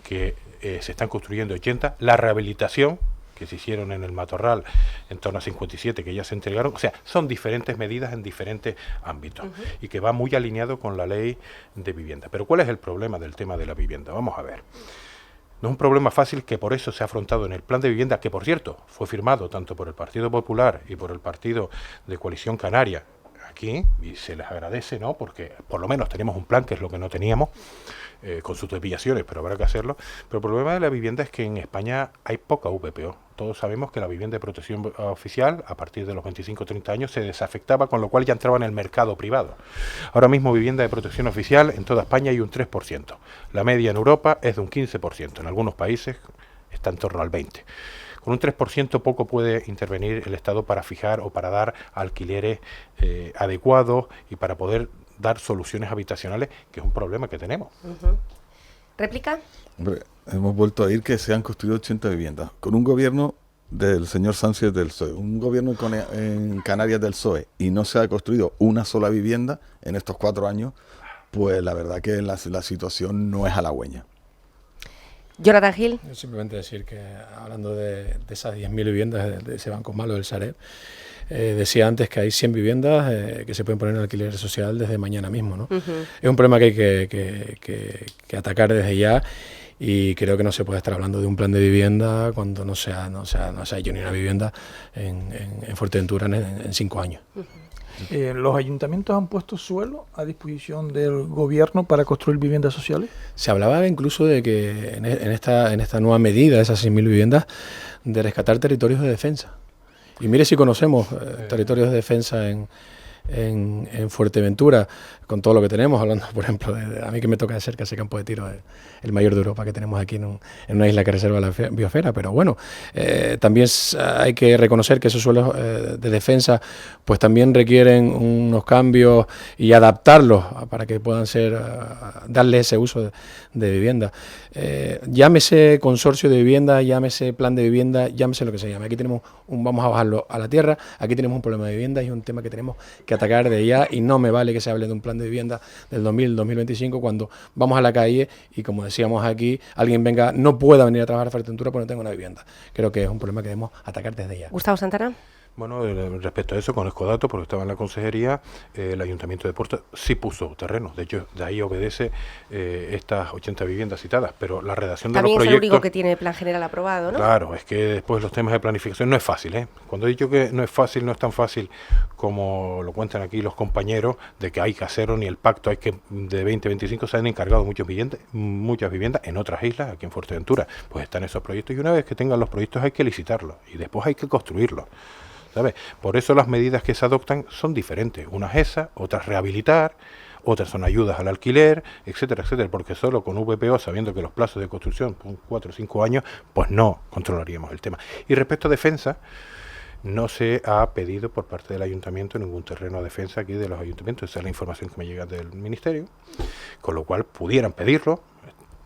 que se están construyendo 80, la rehabilitación, que se hicieron en el Matorral, en torno a 57 que ya se entregaron. O sea, son diferentes medidas en diferentes ámbitos y que va muy alineado con la ley de vivienda. Pero ¿cuál es el problema del tema de la vivienda? Vamos a ver. No es un problema fácil, que por eso se ha afrontado en el plan de vivienda, que por cierto fue firmado tanto por el Partido Popular y por el Partido de Coalición Canaria aquí, y se les agradece, ¿no? Porque por lo menos tenemos un plan, que es lo que no teníamos, con sus desviaciones, pero habrá que hacerlo. Pero el problema de la vivienda es que en España hay poca VPO. Todos sabemos que la vivienda de protección oficial, a partir de los 25-30 años, se desafectaba, con lo cual ya entraba en el mercado privado. Ahora mismo vivienda de protección oficial en toda España hay un 3%. La media en Europa es de un 15%. En algunos países está en torno al 20%. Con un 3% poco puede intervenir el Estado para fijar o para dar alquileres adecuados y para poder dar soluciones habitacionales, que es un problema que tenemos. ¿Réplica? Hombre, hemos vuelto a oír que se han construido 80 viviendas con un gobierno del señor Sánchez del PSOE, un gobierno en Canarias del PSOE, y no se ha construido una sola vivienda en estos 4 años, pues la verdad que la situación no es halagüeña. Jonathan Gil. Yo simplemente decir que, hablando de esas 10.000 viviendas de ese banco malo del Sareb, decía antes que hay 100 viviendas que se pueden poner en alquiler social desde mañana mismo, ¿no? Es un problema que hay que atacar desde ya, y creo que no se puede estar hablando de un plan de vivienda cuando no se ha hecho ni una vivienda en Fuerteventura en 5 años. ¿Los ayuntamientos han puesto suelo a disposición del gobierno para construir viviendas sociales? Se hablaba incluso de que en esta nueva medida, esas 6.000 viviendas, de rescatar territorios de defensa. Y mire si conocemos territorios de defensa en en Fuerteventura, con todo lo que tenemos, hablando, por ejemplo, a mí que me toca de cerca ese campo de tiro, el mayor de Europa que tenemos aquí en una isla que reserva la biosfera, pero bueno, también hay que reconocer que esos suelos de defensa pues también requieren unos cambios y adaptarlos para que puedan ser, darle ese uso de vivienda. Llámese consorcio de vivienda, llámese plan de vivienda, llámese lo que se llame. Aquí tenemos vamos a bajarlo a la tierra, aquí tenemos un problema de vivienda y un tema que tenemos que atacar de ya, y no me vale que se hable de un plan de vivienda del 2025 cuando vamos a la calle y, como decíamos aquí, alguien no pueda venir a trabajar a Fuerteventura porque no tenga una vivienda. Creo que es un problema que debemos atacar desde ya. Gustavo Santana. Bueno, respecto a eso, conozco datos porque estaba en la consejería, el Ayuntamiento de Puerto sí puso terrenos, de hecho, de ahí obedece estas 80 viviendas citadas, pero la redacción de los proyectos... También es el único que tiene el plan general aprobado, ¿no? Claro, es que después los temas de planificación no es fácil, ¿eh? Cuando he dicho que no es fácil, no es tan fácil como lo cuentan aquí los compañeros, de que hay que hacerlo, ni el pacto, hay que de 2025 se han encargado muchas viviendas en otras islas, aquí en Fuerteventura, pues están esos proyectos, y una vez que tengan los proyectos hay que licitarlos, y después hay que construirlos. ¿Sabes? Por eso las medidas que se adoptan son diferentes. Unas esas, otras rehabilitar, otras son ayudas al alquiler, etcétera, etcétera. Porque solo con VPO, sabiendo que los plazos de construcción son 4 o 5 años, pues no controlaríamos el tema. Y respecto a defensa, no se ha pedido por parte del ayuntamiento ningún terreno de defensa aquí de los ayuntamientos. Esa es la información que me llega del ministerio. Con lo cual pudieran pedirlo,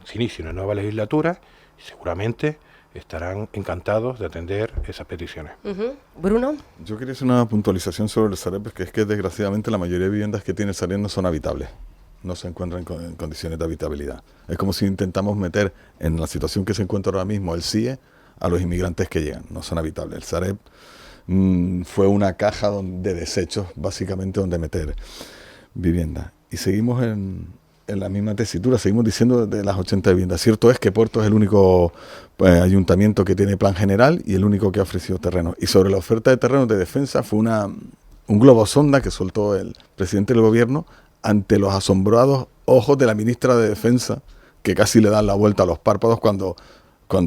se inicia una nueva legislatura y seguramente estarán encantados de atender esas peticiones. Bruno. Yo quería hacer una puntualización sobre el Sareb, que es que desgraciadamente la mayoría de viviendas que tiene el Sareb no son habitables, no se encuentran en condiciones de habitabilidad. Es como si intentamos meter en la situación que se encuentra ahora mismo el CIE a los inmigrantes que llegan, no son habitables. El Sareb fue una caja de desechos, básicamente, donde meter vivienda. Y seguimos en la misma tesitura, seguimos diciendo de las 80 viviendas. Cierto es que Puerto es el único ayuntamiento que tiene plan general y el único que ha ofrecido terrenos. Y sobre la oferta de terrenos de defensa fue un globo sonda que soltó el presidente del gobierno ante los asombrados ojos de la ministra de Defensa, que casi le dan la vuelta a los párpados cuando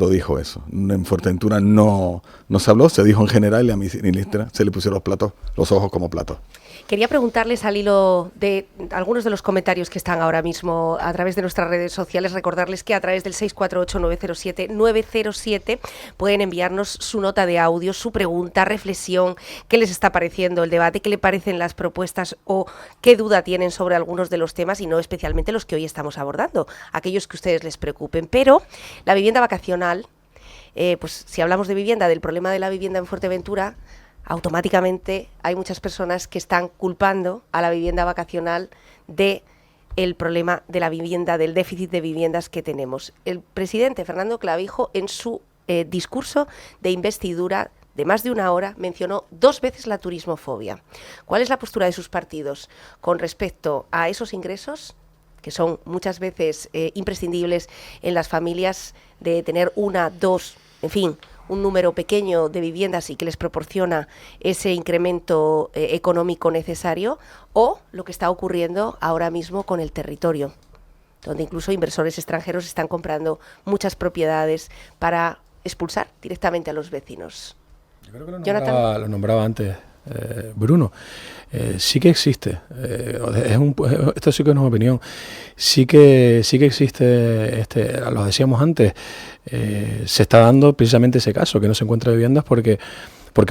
dijo eso. En Fuerteventura no se habló, se dijo en general y a mi ministra se le pusieron los ojos como platos. Quería preguntarles al hilo de algunos de los comentarios que están ahora mismo a través de nuestras redes sociales, recordarles que a través del 648-907-907 pueden enviarnos su nota de audio, su pregunta, reflexión, qué les está pareciendo el debate, qué le parecen las propuestas o qué duda tienen sobre algunos de los temas y no especialmente los que hoy estamos abordando, aquellos que a ustedes les preocupen. Pero la vivienda vacacional, pues si hablamos de vivienda, del problema de la vivienda en Fuerteventura, automáticamente hay muchas personas que están culpando a la vivienda vacacional de el problema de la vivienda, del déficit de viviendas que tenemos. El presidente Fernando Clavijo, en su discurso de investidura de más de una hora, mencionó 2 veces la turismofobia. ¿Cuál es la postura de sus partidos con respecto a esos ingresos, que son muchas veces imprescindibles en las familias, de tener 1, 2, en fin, un número pequeño de viviendas y que les proporciona ese incremento económico necesario, o lo que está ocurriendo ahora mismo con el territorio, donde incluso inversores extranjeros están comprando muchas propiedades para expulsar directamente a los vecinos? Yo creo que lo nombraba antes Bruno. Sí que existe, esto sí que es una opinión, sí que existe, lo decíamos antes, se está dando precisamente ese caso, que no se encuentra viviendas porque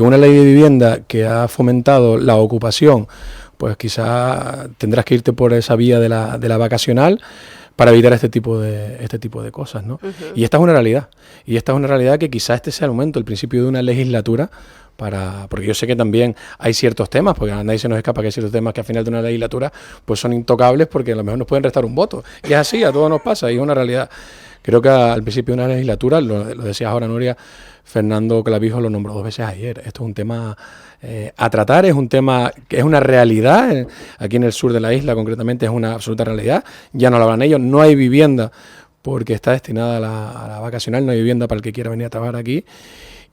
una ley de vivienda que ha fomentado la ocupación, pues quizá tendrás que irte por esa vía de la vacacional para evitar este tipo de cosas, ¿no? Y esta es una realidad, que quizá este sea el momento, el principio de una legislatura, porque yo sé que también hay ciertos temas, porque a nadie se nos escapa que hay ciertos temas que al final de una legislatura pues son intocables porque a lo mejor nos pueden restar un voto. Y es así, a todos nos pasa, y es una realidad. Creo que al principio de una legislatura, lo decías ahora, Nuria, Fernando Clavijo lo nombró 2 veces ayer. Esto es un tema a tratar, es un tema que es una realidad. Aquí en el sur de la isla, concretamente, es una absoluta realidad. Ya no lo hablan ellos, no hay vivienda porque está destinada a la vacacional, no hay vivienda para el que quiera venir a trabajar aquí.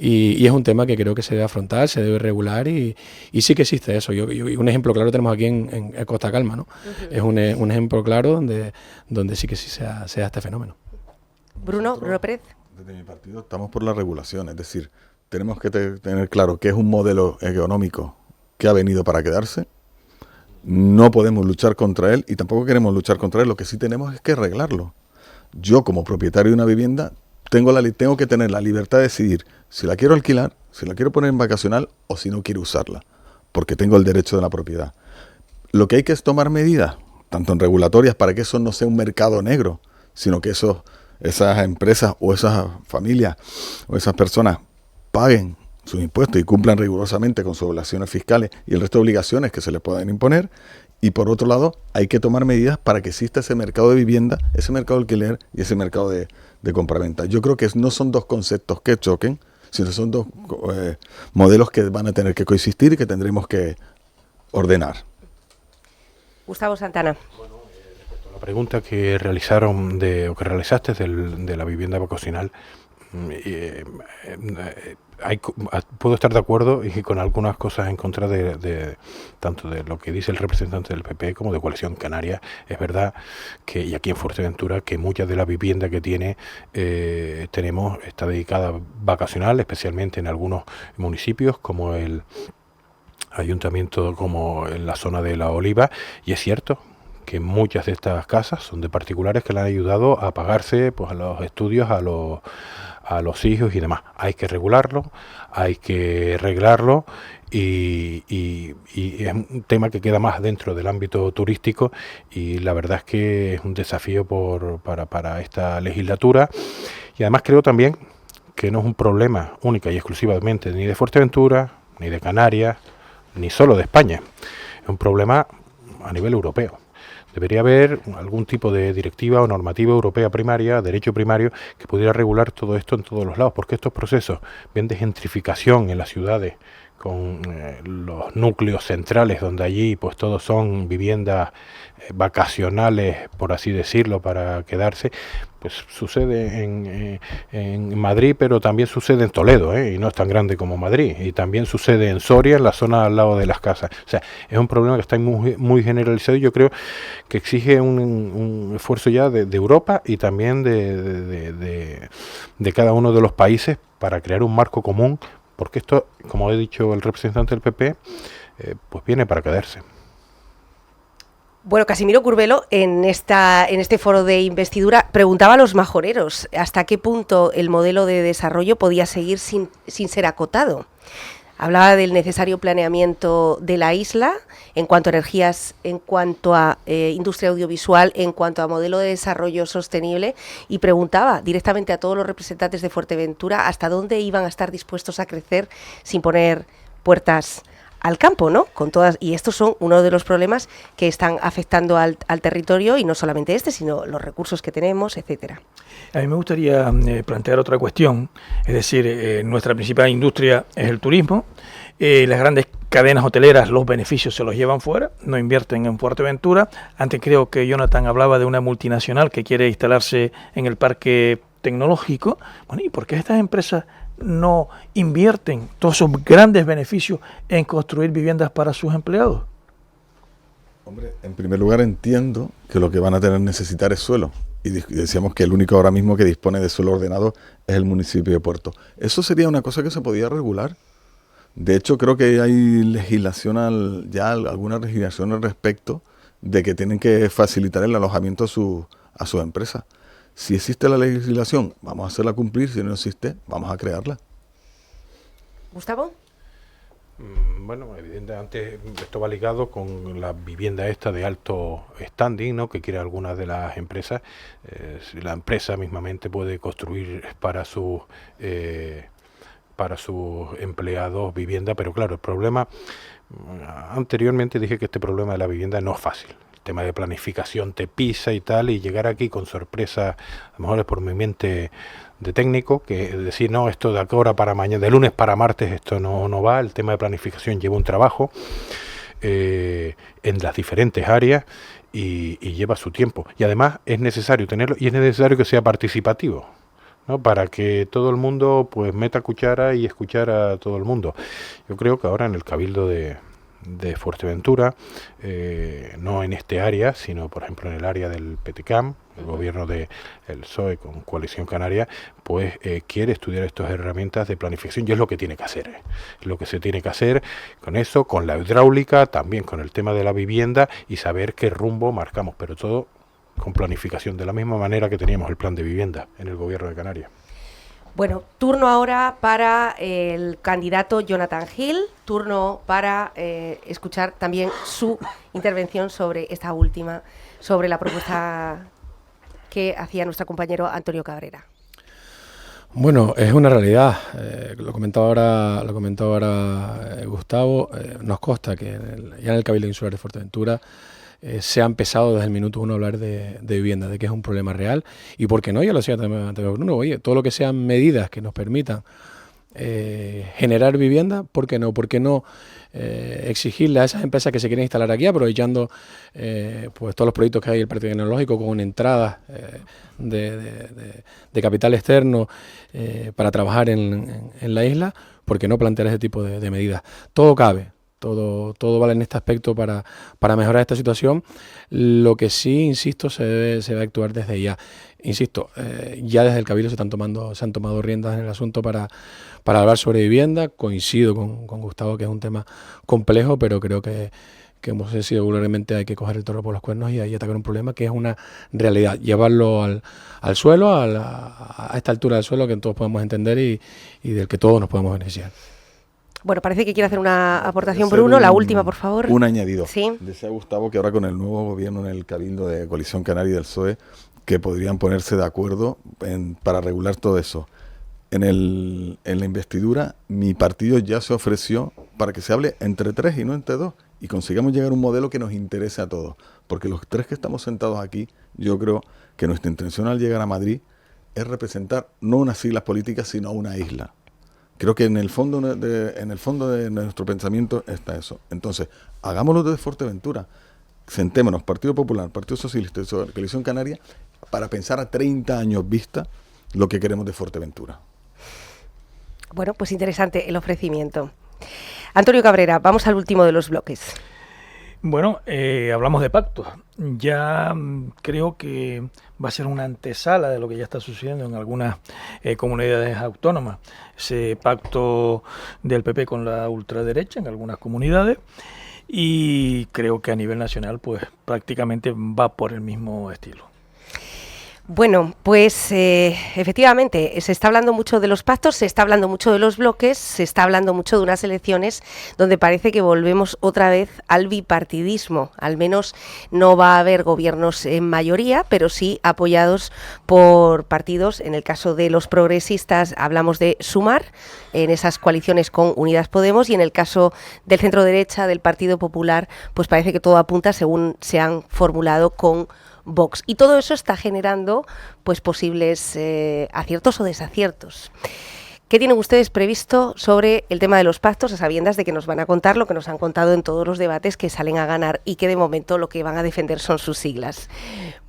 Y es un tema que creo que se debe afrontar, se debe regular y sí que existe eso. Un ejemplo claro tenemos aquí en Costa Calma, ¿no? Es un ejemplo claro donde sí que se da este fenómeno. Bruno Pérez. Desde mi partido estamos por la regulación, es decir, tenemos que tener claro que es un modelo económico que ha venido para quedarse, No podemos luchar contra él y tampoco queremos luchar contra él. Lo que sí tenemos es que arreglarlo. Yo, como propietario de una vivienda, tengo que tener la libertad de decidir si la quiero alquilar, si la quiero poner en vacacional o si no quiero usarla, porque tengo el derecho de la propiedad. Lo que hay que es tomar medidas, tanto en regulatorias, para que eso no sea un mercado negro, sino que esas empresas o esas familias o esas personas paguen sus impuestos y cumplan rigurosamente con sus obligaciones fiscales y el resto de obligaciones que se les puedan imponer. Y por otro lado, hay que tomar medidas para que exista ese mercado de vivienda, ese mercado de alquiler y ese mercado de compraventa. Yo creo que no son dos conceptos que choquen, sino son dos modelos que van a tener que coexistir y que tendremos que ordenar. Gustavo Santana. La pregunta que realizaste de la vivienda vacacional, puedo estar de acuerdo y con algunas cosas en contra de tanto de lo que dice el representante del PP como de Coalición Canaria. Es verdad que, y aquí en Fuerteventura, que mucha de la vivienda que tenemos está dedicada a vacacional, especialmente en algunos municipios como el ayuntamiento, como en la zona de La Oliva, y es cierto que muchas de estas casas son de particulares que le han ayudado a pagarse pues a los estudios a los hijos y demás. Hay que regularlo, hay que arreglarlo y es un tema que queda más dentro del ámbito turístico y la verdad es que es un desafío para esta legislatura y además creo también que no es un problema única y exclusivamente ni de Fuerteventura, ni de Canarias, ni solo de España. Es un problema a nivel europeo. Debería haber algún tipo de directiva o normativa europea primaria, derecho primario, que pudiera regular todo esto en todos los lados, porque estos procesos, bien de gentrificación en las ciudades, con los núcleos centrales, donde allí pues todos son viviendas vacacionales, por así decirlo, para quedarse, pues sucede en Madrid, pero también sucede en Toledo, y no es tan grande como Madrid, y también sucede en Soria, en la zona al lado de las casas. O sea, es un problema que está muy, muy generalizado y yo creo que exige un esfuerzo ya de Europa y también de cada uno de los países para crear un marco común, porque esto, como he dicho el representante del PP, pues viene para quedarse. Bueno, Casimiro Curbelo, en este foro de investidura, preguntaba a los majoreros hasta qué punto el modelo de desarrollo podía seguir sin ser acotado. Hablaba del necesario planeamiento de la isla en cuanto a energías, en cuanto a industria audiovisual, en cuanto a modelo de desarrollo sostenible y preguntaba directamente a todos los representantes de Fuerteventura hasta dónde iban a estar dispuestos a crecer sin poner puertas al campo, ¿no? Y estos son uno de los problemas que están afectando al territorio y no solamente sino los recursos que tenemos, etcétera. A mí me gustaría plantear otra cuestión, es decir, nuestra principal industria es el turismo, las grandes cadenas hoteleras los beneficios se los llevan fuera, no invierten en Fuerteventura. Antes creo que Jonathan hablaba de una multinacional que quiere instalarse en el parque tecnológico. Bueno, ¿y por qué estas empresas no invierten todos esos grandes beneficios en construir viviendas para sus empleados? Hombre, en primer lugar entiendo que lo que van a necesitar es suelo. Y decíamos que el único ahora mismo que dispone de suelo ordenado es el municipio de Puerto. Eso sería una cosa que se podía regular. De hecho, creo que hay legislación, ya alguna legislación al respecto de que tienen que facilitar el alojamiento a sus empresas. Si existe la legislación, vamos a hacerla cumplir. Si no existe, vamos a crearla. ¿Gustavo? Bueno, evidentemente esto va ligado con la vivienda esta de alto standing, ¿no? Que quiere algunas de las empresas. Si la empresa mismamente puede construir para sus empleados vivienda, pero claro, el problema, anteriormente dije que este problema de la vivienda no es fácil. El tema de planificación te pisa y tal, y llegar aquí con sorpresa, a lo mejor es por mi mente de técnico, que decir, no, esto de ahora para mañana, de lunes para martes, esto no va. El tema de planificación lleva un trabajo en las diferentes áreas y lleva su tiempo. Y además es necesario tenerlo y es necesario que sea participativo, ¿no? Para que todo el mundo pues meta cuchara y escuchar a todo el mundo. Yo creo que ahora en el Cabildo de de Fuerteventura, no en este área, sino por ejemplo en el área del PTCAM, el gobierno del PSOE con Coalición Canaria, pues quiere estudiar estas herramientas de planificación y es lo que tiene que hacer. Es lo que se tiene que hacer con eso, con la hidráulica, también con el tema de la vivienda y saber qué rumbo marcamos, pero todo con planificación, de la misma manera que teníamos el plan de vivienda en el gobierno de Canarias. Bueno, turno ahora para el candidato Jonathan Hill, turno para escuchar también su intervención sobre esta última, sobre la propuesta que hacía nuestro compañero Antonio Cabrera. Bueno, es una realidad. Lo comentaba ahora Gustavo. Nos consta que ya en el Cabildo Insular de Fuerteventura se ha empezado desde el minuto uno a hablar de vivienda, de que es un problema real. Y por qué no, ya lo decía también Bruno, oye, todo lo que sean medidas que nos permitan generar vivienda, ¿por qué no? ¿Por qué no exigirle a esas empresas que se quieren instalar aquí, aprovechando pues todos los proyectos que hay en el Parque Tecnológico con entradas de capital externo para trabajar en la isla? ¿Por qué no plantear ese tipo de medidas? Todo cabe. Todo vale en este aspecto para mejorar esta situación. Lo que sí, insisto, se debe actuar desde ya. Insisto, ya desde el Cabildo se han tomado riendas en el asunto para hablar sobre vivienda. Coincido con Gustavo que es un tema complejo, pero creo que hemos decidido vulgarmente hay que coger el toro por los cuernos y ahí atacar un problema que es una realidad. Llevarlo al suelo, a esta altura del suelo que todos podemos entender y del que todos nos podemos beneficiar. Bueno, parece que quiere hacer una aportación Bruno, la última, por favor. Un añadido. Sí. Decía Gustavo que ahora con el nuevo gobierno en el Cabildo de Coalición Canaria y del PSOE, que podrían ponerse de acuerdo para regular todo eso. En la investidura, mi partido ya se ofreció para que se hable entre tres y no entre dos, y consigamos llegar a un modelo que nos interese a todos. Porque los tres que estamos sentados aquí, yo creo que nuestra intención al llegar a Madrid es representar no unas siglas políticas, sino a una isla. Creo que en el fondo de nuestro pensamiento está eso. Entonces, hagámoslo desde Fuerteventura. Sentémonos, Partido Popular, Partido Socialista y Coalición Canaria, para pensar a 30 años vista lo que queremos de Fuerteventura. Bueno, pues interesante el ofrecimiento. Antonio Cabrera, vamos al último de los bloques. Bueno, hablamos de pactos. Ya creo que va a ser una antesala de lo que ya está sucediendo en algunas comunidades autónomas. Ese pacto del PP con la ultraderecha en algunas comunidades, y creo que a nivel nacional pues prácticamente va por el mismo estilo. Bueno, pues efectivamente se está hablando mucho de los pactos, se está hablando mucho de los bloques, se está hablando mucho de unas elecciones donde parece que volvemos otra vez al bipartidismo. Al menos no va a haber gobiernos en mayoría, pero sí apoyados por partidos. En el caso de los progresistas hablamos de Sumar, en esas coaliciones con Unidas Podemos, y en el caso del centro derecha, del Partido Popular, pues parece que todo apunta, según se han formulado, con Vox. Y todo eso está generando pues posibles aciertos o desaciertos. ¿Qué tienen ustedes previsto sobre el tema de los pactos, a sabiendas de que nos van a contar lo que nos han contado en todos los debates que salen a ganar y que de momento lo que van a defender son sus siglas?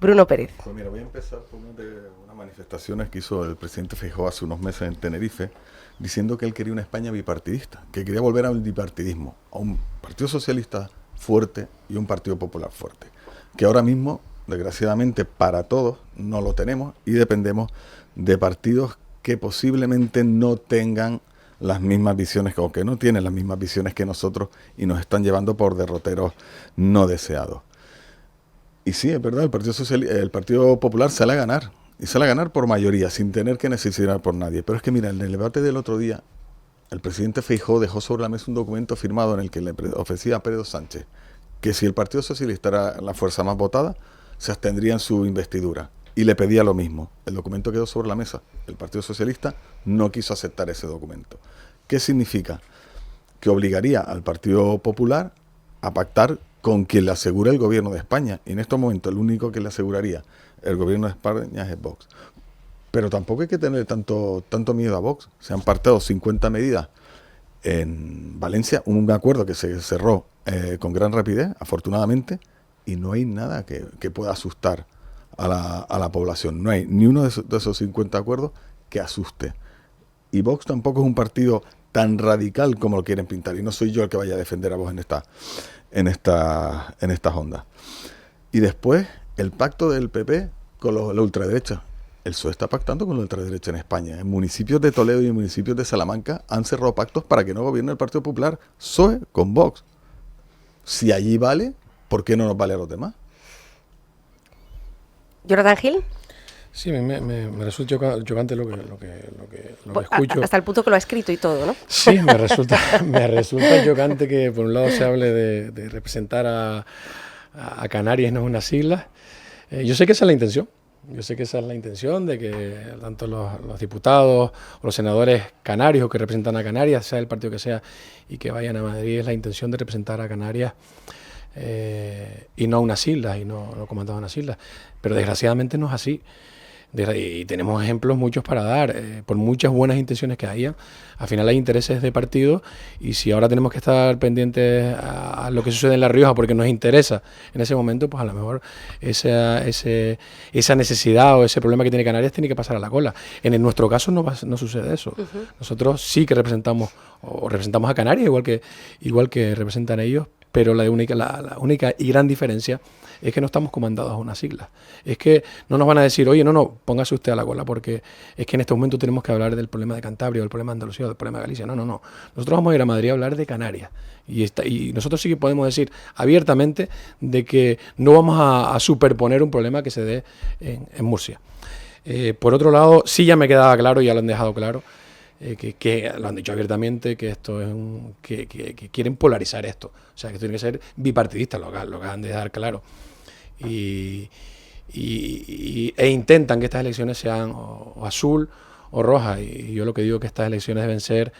Bruno Pérez. Pues mira, voy a empezar por unas manifestaciones que hizo el presidente Feijóo hace unos meses en Tenerife, diciendo que él quería una España bipartidista, que quería volver a un bipartidismo, a un Partido Socialista fuerte y un Partido Popular fuerte, que ahora mismo, desgraciadamente para todos, no lo tenemos y dependemos de partidos que posiblemente no tengan las mismas visiones o que no tienen las mismas visiones que nosotros y nos están llevando por derroteros no deseados. Y sí, es verdad, el Partido Popular sale a ganar, y sale a ganar por mayoría, sin tener que necesitar por nadie. Pero es que mira, en el debate del otro día, el presidente Feijóo dejó sobre la mesa un documento firmado en el que le ofrecía a Pedro Sánchez que si el Partido Socialista era la fuerza más votada, se abstendría en su investidura, y le pedía lo mismo. El documento quedó sobre la mesa. El Partido Socialista no quiso aceptar ese documento. ¿Qué significa? Que obligaría al Partido Popular a pactar con quien le asegura el gobierno de España, y en estos momentos el único que le aseguraría el gobierno de España es Vox. Pero tampoco hay que tener tanto miedo a Vox. Se han pactado 50 medidas en Valencia, un acuerdo que se cerró con gran rapidez, afortunadamente, y no hay nada que pueda asustar a la población. No hay ni uno de esos 50 acuerdos que asuste. Y Vox tampoco es un partido tan radical como lo quieren pintar. Y no soy yo el que vaya a defender a Vox en estas ondas. Y después, el pacto del PP con la ultraderecha. El PSOE está pactando con la ultraderecha en España. En municipios de Toledo y en municipios de Salamanca han cerrado pactos para que no gobierne el Partido Popular. PSOE con Vox. Si allí vale, ¿por qué no nos vale a los demás? Jonathan Hill. Sí, me resulta chocante lo que escucho. Hasta el punto que lo ha escrito y todo, ¿no? Sí, me resulta chocante que por un lado se hable de representar a Canarias, no unas islas. Yo sé que esa es la intención. Yo sé que esa es la intención de que tanto los diputados o los senadores canarios o que representan a Canarias, sea el partido que sea, y que vayan a Madrid, es la intención de representar a Canarias y no a unas islas, y no comandar unas islas. Pero desgraciadamente no es así. Y tenemos ejemplos muchos para dar, por muchas buenas intenciones que haya, al final hay intereses de partido, y si ahora tenemos que estar pendientes a lo que sucede en La Rioja porque nos interesa en ese momento, pues a lo mejor esa necesidad o ese problema que tiene Canarias tiene que pasar a la cola. En nuestro caso no sucede eso. Uh-huh. Nosotros sí que representamos a Canarias igual que representan ellos, pero la única y gran diferencia es que no estamos comandados a unas islas. Es que no nos van a decir, oye, no, póngase usted a la cola, porque es que en este momento tenemos que hablar del problema de Cantabria, del problema de Andalucía, del problema de Galicia. No. Nosotros vamos a ir a Madrid a hablar de Canarias. Y nosotros sí que podemos decir abiertamente de que no vamos a superponer un problema que se dé en Murcia. Por otro lado, sí ya me quedaba claro, ya lo han dejado claro, que lo han dicho abiertamente, que esto es que quieren polarizar esto. O sea, que tiene que ser bipartidista, lo acaban de dejar claro. E intentan que estas elecciones sean o azul o roja, y yo lo que digo es que estas elecciones deben ser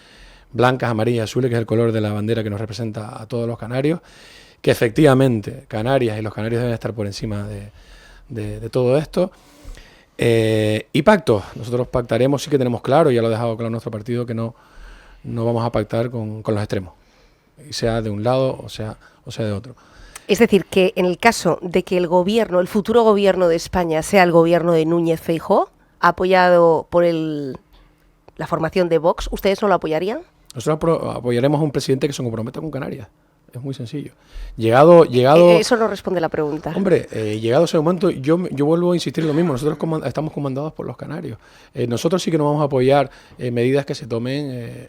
blancas, amarillas, azules, que es el color de la bandera que nos representa a todos los canarios, que efectivamente Canarias y los canarios deben estar por encima de todo esto. Y pactos, nosotros pactaremos, sí que tenemos claro, ya lo ha dejado claro nuestro partido, que no vamos a pactar con los extremos, y sea de un lado o sea de otro. Es decir, que en el caso de que el futuro gobierno de España sea el gobierno de Núñez Feijóo, apoyado por la formación de Vox, ¿ustedes no lo apoyarían? Nosotros apoyaremos a un presidente que se comprometa con Canarias. Es muy sencillo. Llegado eso no responde la pregunta. Hombre, llegado ese momento, yo vuelvo a insistir en lo mismo. Nosotros estamos comandados por los canarios. Nosotros sí que no vamos a apoyar medidas que se tomen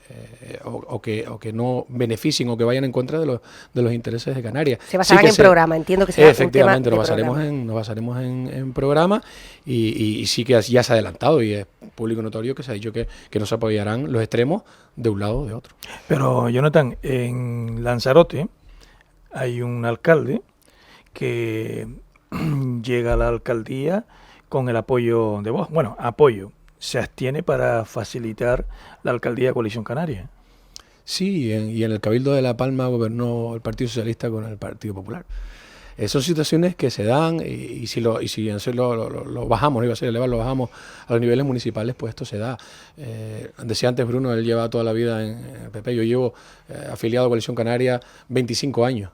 o que no beneficien o que vayan en contra de los intereses de Canarias. Se basarán en programa, entiendo que será efectivamente, nos basaremos en programa, y sí que ya se ha adelantado y es público notorio que se ha dicho que no se apoyarán los extremos de un lado o de otro. Pero, Jonathan, en Lanzarote hay un alcalde que llega a la alcaldía con el apoyo de Vox. Bueno, se abstiene para facilitar la alcaldía de Coalición Canaria. Sí, y en el Cabildo de La Palma gobernó el Partido Socialista con el Partido Popular. Son situaciones que se dan, y si lo bajamos, no iba a ser elevar, lo bajamos a los niveles municipales, pues esto se da. Decía antes Bruno, él lleva toda la vida en el PP, yo llevo afiliado a Coalición Canaria 25 años,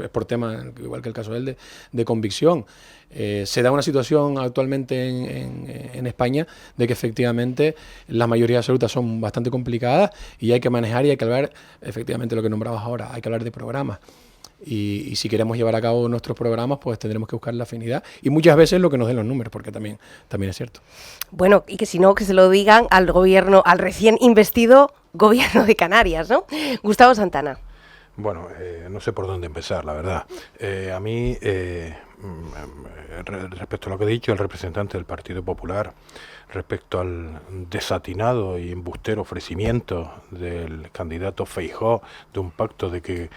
es por tema, igual que el caso de él, de convicción. Se da una situación actualmente en España de que efectivamente las mayorías absolutas son bastante complicadas, y hay que manejar y hay que hablar, efectivamente lo que nombrabas ahora, hay que hablar de programas. Y si queremos llevar a cabo nuestros programas, pues tendremos que buscar la afinidad, y muchas veces lo que nos den los números, porque también es cierto. Bueno, y que si no, que se lo digan al recién investido gobierno de Canarias, ¿no? Gustavo Santana. Bueno, no sé por dónde empezar, la verdad. A mí, respecto a lo que ha dicho el representante del Partido Popular, respecto al desatinado y embustero ofrecimiento del candidato Feijóo de un pacto de que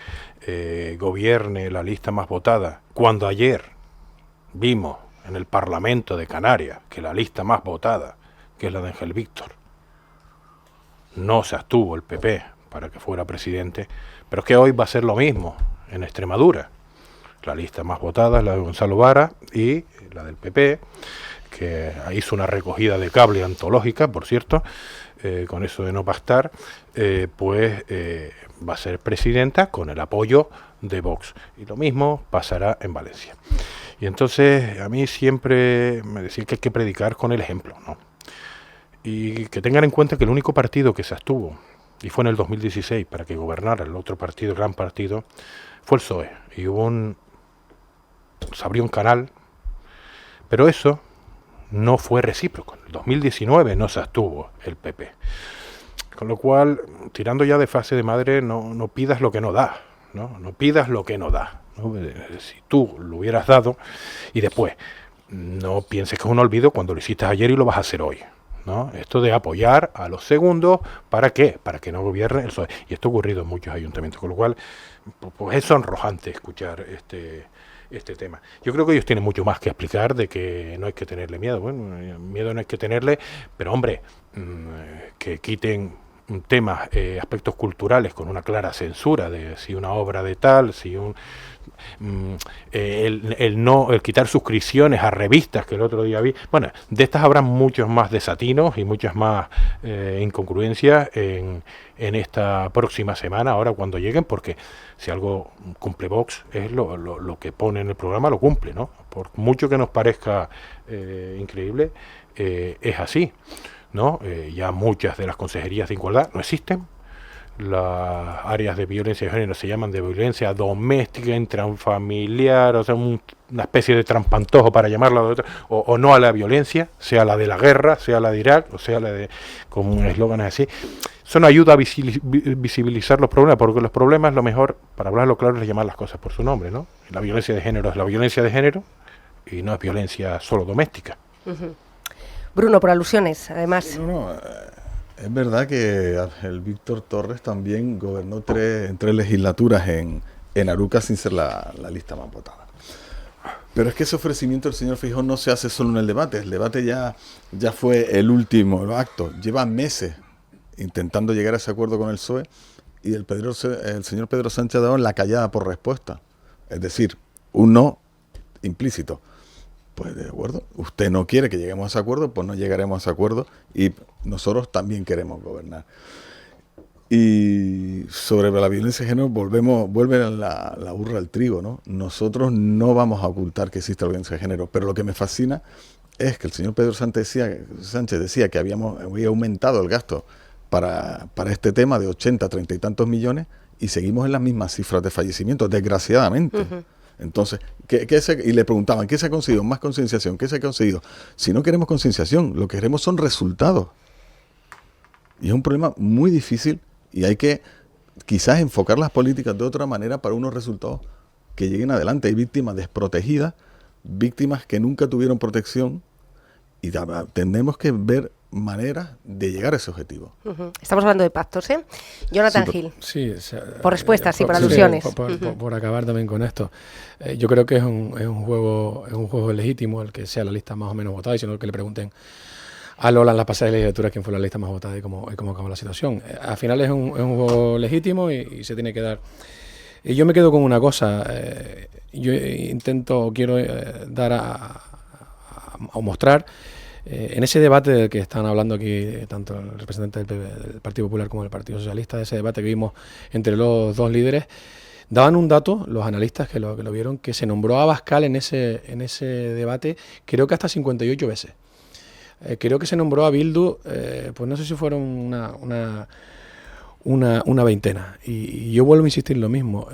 gobierne la lista más votada, cuando ayer vimos en el Parlamento de Canarias que la lista más votada, que es la de Ángel Víctor, no se abstuvo el PP para que fuera presidente, pero es que hoy va a ser lo mismo en Extremadura. La lista más votada es la de Gonzalo Vara y la del PP, que hizo una recogida de cable antológica, por cierto, con eso de no pactar, va a ser presidenta con el apoyo de Vox. Y lo mismo pasará en Valencia. Y entonces a mí siempre me decían que hay que predicar con el ejemplo, ¿no? Y que tengan en cuenta que el único partido que se abstuvo y fue en el 2016 para que gobernara el otro partido, gran partido, fue el PSOE. Y se abrió un canal, pero eso no fue recíproco. En el 2019 no se abstuvo el PP. Con lo cual, tirando ya de fase de madre, no pidas lo que no da, no pidas lo que no da, ¿no? Si tú lo hubieras dado y después no pienses que es un olvido cuando lo hiciste ayer y lo vas a hacer hoy, ¿no? Esto de apoyar a los segundos, ¿para qué? Para que no gobierne el PSOE. Y esto ha ocurrido en muchos ayuntamientos, con lo cual pues es sonrojante escuchar este tema. Yo creo que ellos tienen mucho más que explicar, de que no hay que tenerle miedo. Bueno, miedo no hay que tenerle, pero hombre, que quiten temas, aspectos culturales con una clara censura de si una obra de tal, si el quitar suscripciones a revistas, que el otro día vi. Bueno, de estas habrá muchos más desatinos y muchas más incongruencias en esta próxima semana, ahora cuando lleguen, porque si algo cumple Vox es lo que pone en el programa, lo cumple, ¿no? Por mucho que nos parezca increíble, es así, ¿no? Ya muchas de las consejerías de igualdad no existen. Las áreas de violencia de género se llaman de violencia doméstica, intrafamiliar, o sea, una especie de trampantojo para llamarla de otra, o no a la violencia, sea la de la guerra, sea la de Irak, o sea la de, con eslóganes así. Eso no ayuda a visibilizar los problemas, porque los problemas, lo mejor, para hablarlo claro, es llamar las cosas por su nombre, ¿no? La violencia de género es la violencia de género y no es violencia solo doméstica. Uh-huh. Bruno, por alusiones, además. Es verdad que el Víctor Torres también gobernó en tres legislaturas en Aruca sin ser la lista más votada. Pero es que ese ofrecimiento del señor Feijóo no se hace solo en el debate. El debate ya fue el último acto. Lleva meses intentando llegar a ese acuerdo con el PSOE y el señor Pedro Sánchez ha dado la callada por respuesta. Es decir, un no implícito. Pues de acuerdo, usted no quiere que lleguemos a ese acuerdo, pues no llegaremos a ese acuerdo y nosotros también queremos gobernar. Y sobre la violencia de género vuelve la burra al trigo, ¿no? Nosotros no vamos a ocultar que existe la violencia de género, pero lo que me fascina es que el señor Pedro Sánchez decía que había aumentado el gasto para este tema de 80, 30 y tantos millones y seguimos en las mismas cifras de fallecimientos, desgraciadamente. Uh-huh. Entonces, y le preguntaban, ¿qué se ha conseguido? Más concienciación, ¿qué se ha conseguido? Si no queremos concienciación, lo que queremos son resultados. Y es un problema muy difícil y hay que quizás enfocar las políticas de otra manera para unos resultados que lleguen adelante. Hay víctimas desprotegidas, víctimas que nunca tuvieron protección y tenemos que ver maneras de llegar a ese objetivo. Uh-huh. Estamos hablando de pactos, ¿eh? Jonathan Gil. Sí, o sea, por respuestas, sí, por alusiones. Por acabar también con esto. Yo creo que es un juego legítimo el que sea la lista más o menos votada, y si no que le pregunten a Lola en la pasada legislatura quién fue la lista más votada y cómo acabó la situación. Al final es un juego legítimo y se tiene que dar. Y yo me quedo con una cosa. Quiero dar a mostrar. En ese debate del que están hablando aquí tanto el representante del Partido Popular como del Partido Socialista, ese debate que vimos entre los dos líderes, daban un dato, los analistas que lo vieron, que se nombró a Abascal en ese debate, creo que hasta 58 veces. Creo que se nombró a Bildu, pues no sé si fueron una veintena. Y yo vuelvo a insistir en lo mismo.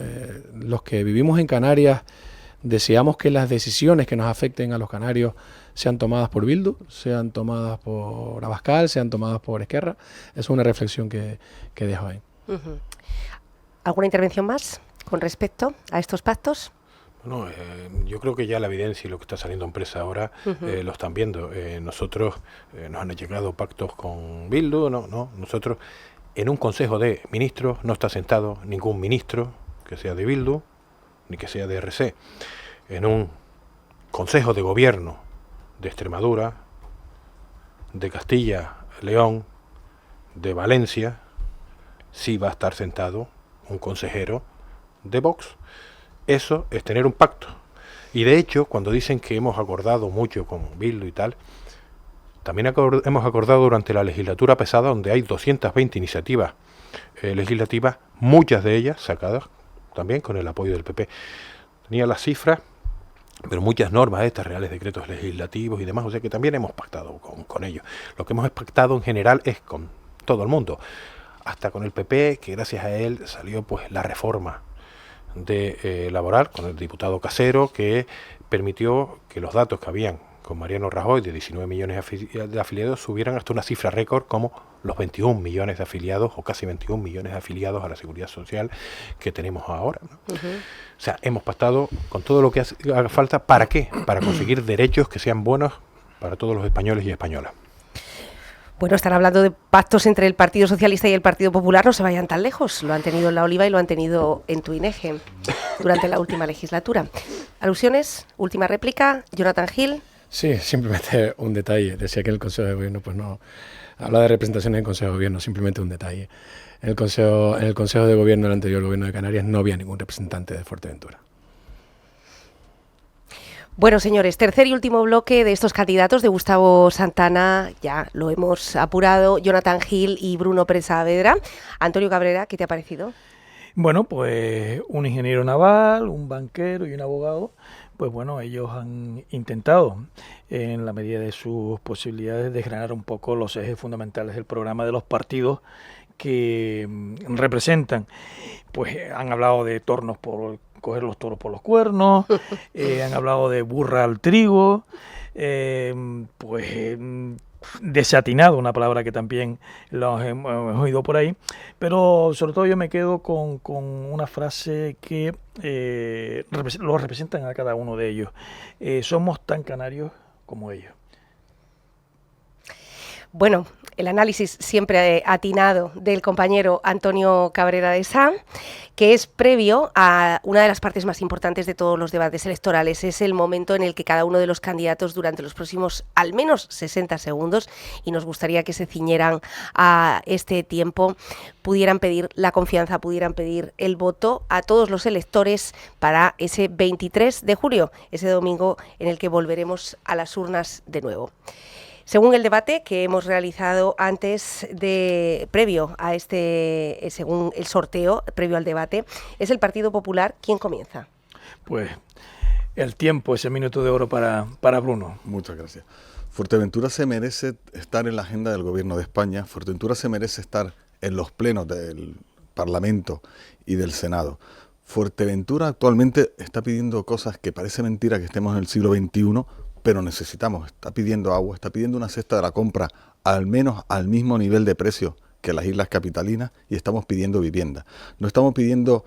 Los que vivimos en Canarias deseamos que las decisiones que nos afecten a los canarios sean tomadas por Bildu, sean tomadas por Abascal, sean tomadas por Esquerra. Es una reflexión que dejo ahí. Uh-huh. ¿Alguna intervención más con respecto a estos pactos? Bueno, yo creo que ya la evidencia y lo que está saliendo en prensa ahora lo están viendo. Nosotros nos han llegado pactos con Bildu, nosotros en un consejo de ministros no está sentado ningún ministro que sea de Bildu ni que sea de RC. En un consejo de gobierno de Extremadura, de Castilla, León, de Valencia, sí va a estar sentado un consejero de Vox. Eso es tener un pacto. Y de hecho, cuando dicen que hemos acordado mucho con Bildu y tal, también hemos acordado durante la legislatura pasada, donde hay 220 iniciativas legislativas, muchas de ellas sacadas también con el apoyo del PP. Tenía las cifras, pero muchas normas, estas reales decretos legislativos y demás, o sea que también hemos pactado con ellos. Lo que hemos pactado en general es con todo el mundo. hasta con el PP, que gracias a él salió pues la reforma laboral con el diputado Casero, que permitió que los datos que habían con Mariano Rajoy de 19 millones de afiliados subieran hasta una cifra récord como los 21 millones de afiliados o casi 21 millones de afiliados a la Seguridad Social que tenemos ahora, ¿no? O sea, hemos pactado con todo lo que haga falta. ¿Para qué? Para conseguir derechos que sean buenos para todos los españoles y españolas. Bueno, están hablando de pactos entre el Partido Socialista y el Partido Popular, no se vayan tan lejos. Lo han tenido en La Oliva y lo han tenido en Tuineje durante la última legislatura. ¿Alusiones? Última réplica. Jonathan Gil. Sí, simplemente un detalle. Decía que en el Consejo de Gobierno, pues no, habla de representación en el Consejo de Gobierno, simplemente un detalle. En el Consejo de Gobierno del anterior Gobierno de Canarias no había ningún representante de Fuerteventura. Bueno, señores, tercer y último bloque de estos candidatos de Gustavo Santana, ya lo hemos apurado, Jonathan Gil y Bruno Pérez Saavedra. Antonio Cabrera, ¿qué te ha parecido? Bueno, pues un ingeniero naval, un banquero y un abogado, pues bueno, ellos han intentado, en la medida de sus posibilidades, desgranar un poco los ejes fundamentales del programa de los partidos que representan. Pues han hablado de tornos por coger los toros por los cuernos, han hablado de burra al trigo, desatinado, una palabra que también lo hemos oído por ahí, pero sobre todo yo me quedo con una frase que lo representan a cada uno de ellos. Somos tan canarios como ellos. Bueno, el análisis siempre atinado del compañero Antonio Cabrera de Sá, que es previo a una de las partes más importantes de todos los debates electorales. Es el momento en el que cada uno de los candidatos durante los próximos al menos 60 segundos, y nos gustaría que se ciñeran a este tiempo, pudieran pedir la confianza, pudieran pedir el voto a todos los electores para ese 23 de julio, ese domingo en el que volveremos a las urnas de nuevo. Según el debate que hemos realizado antes previo a según el sorteo, previo al debate, es el Partido Popular quien comienza. Pues el tiempo, ese minuto de oro para Bruno. Muchas gracias. Fuerteventura se merece estar en la agenda del Gobierno de España. Fuerteventura se merece estar en los plenos del Parlamento y del Senado. Fuerteventura actualmente está pidiendo cosas que parece mentira que estemos en el siglo XXI, pero necesitamos. Está pidiendo agua, está pidiendo una cesta de la compra al menos al mismo nivel de precio que las islas capitalinas, y estamos pidiendo vivienda. No estamos pidiendo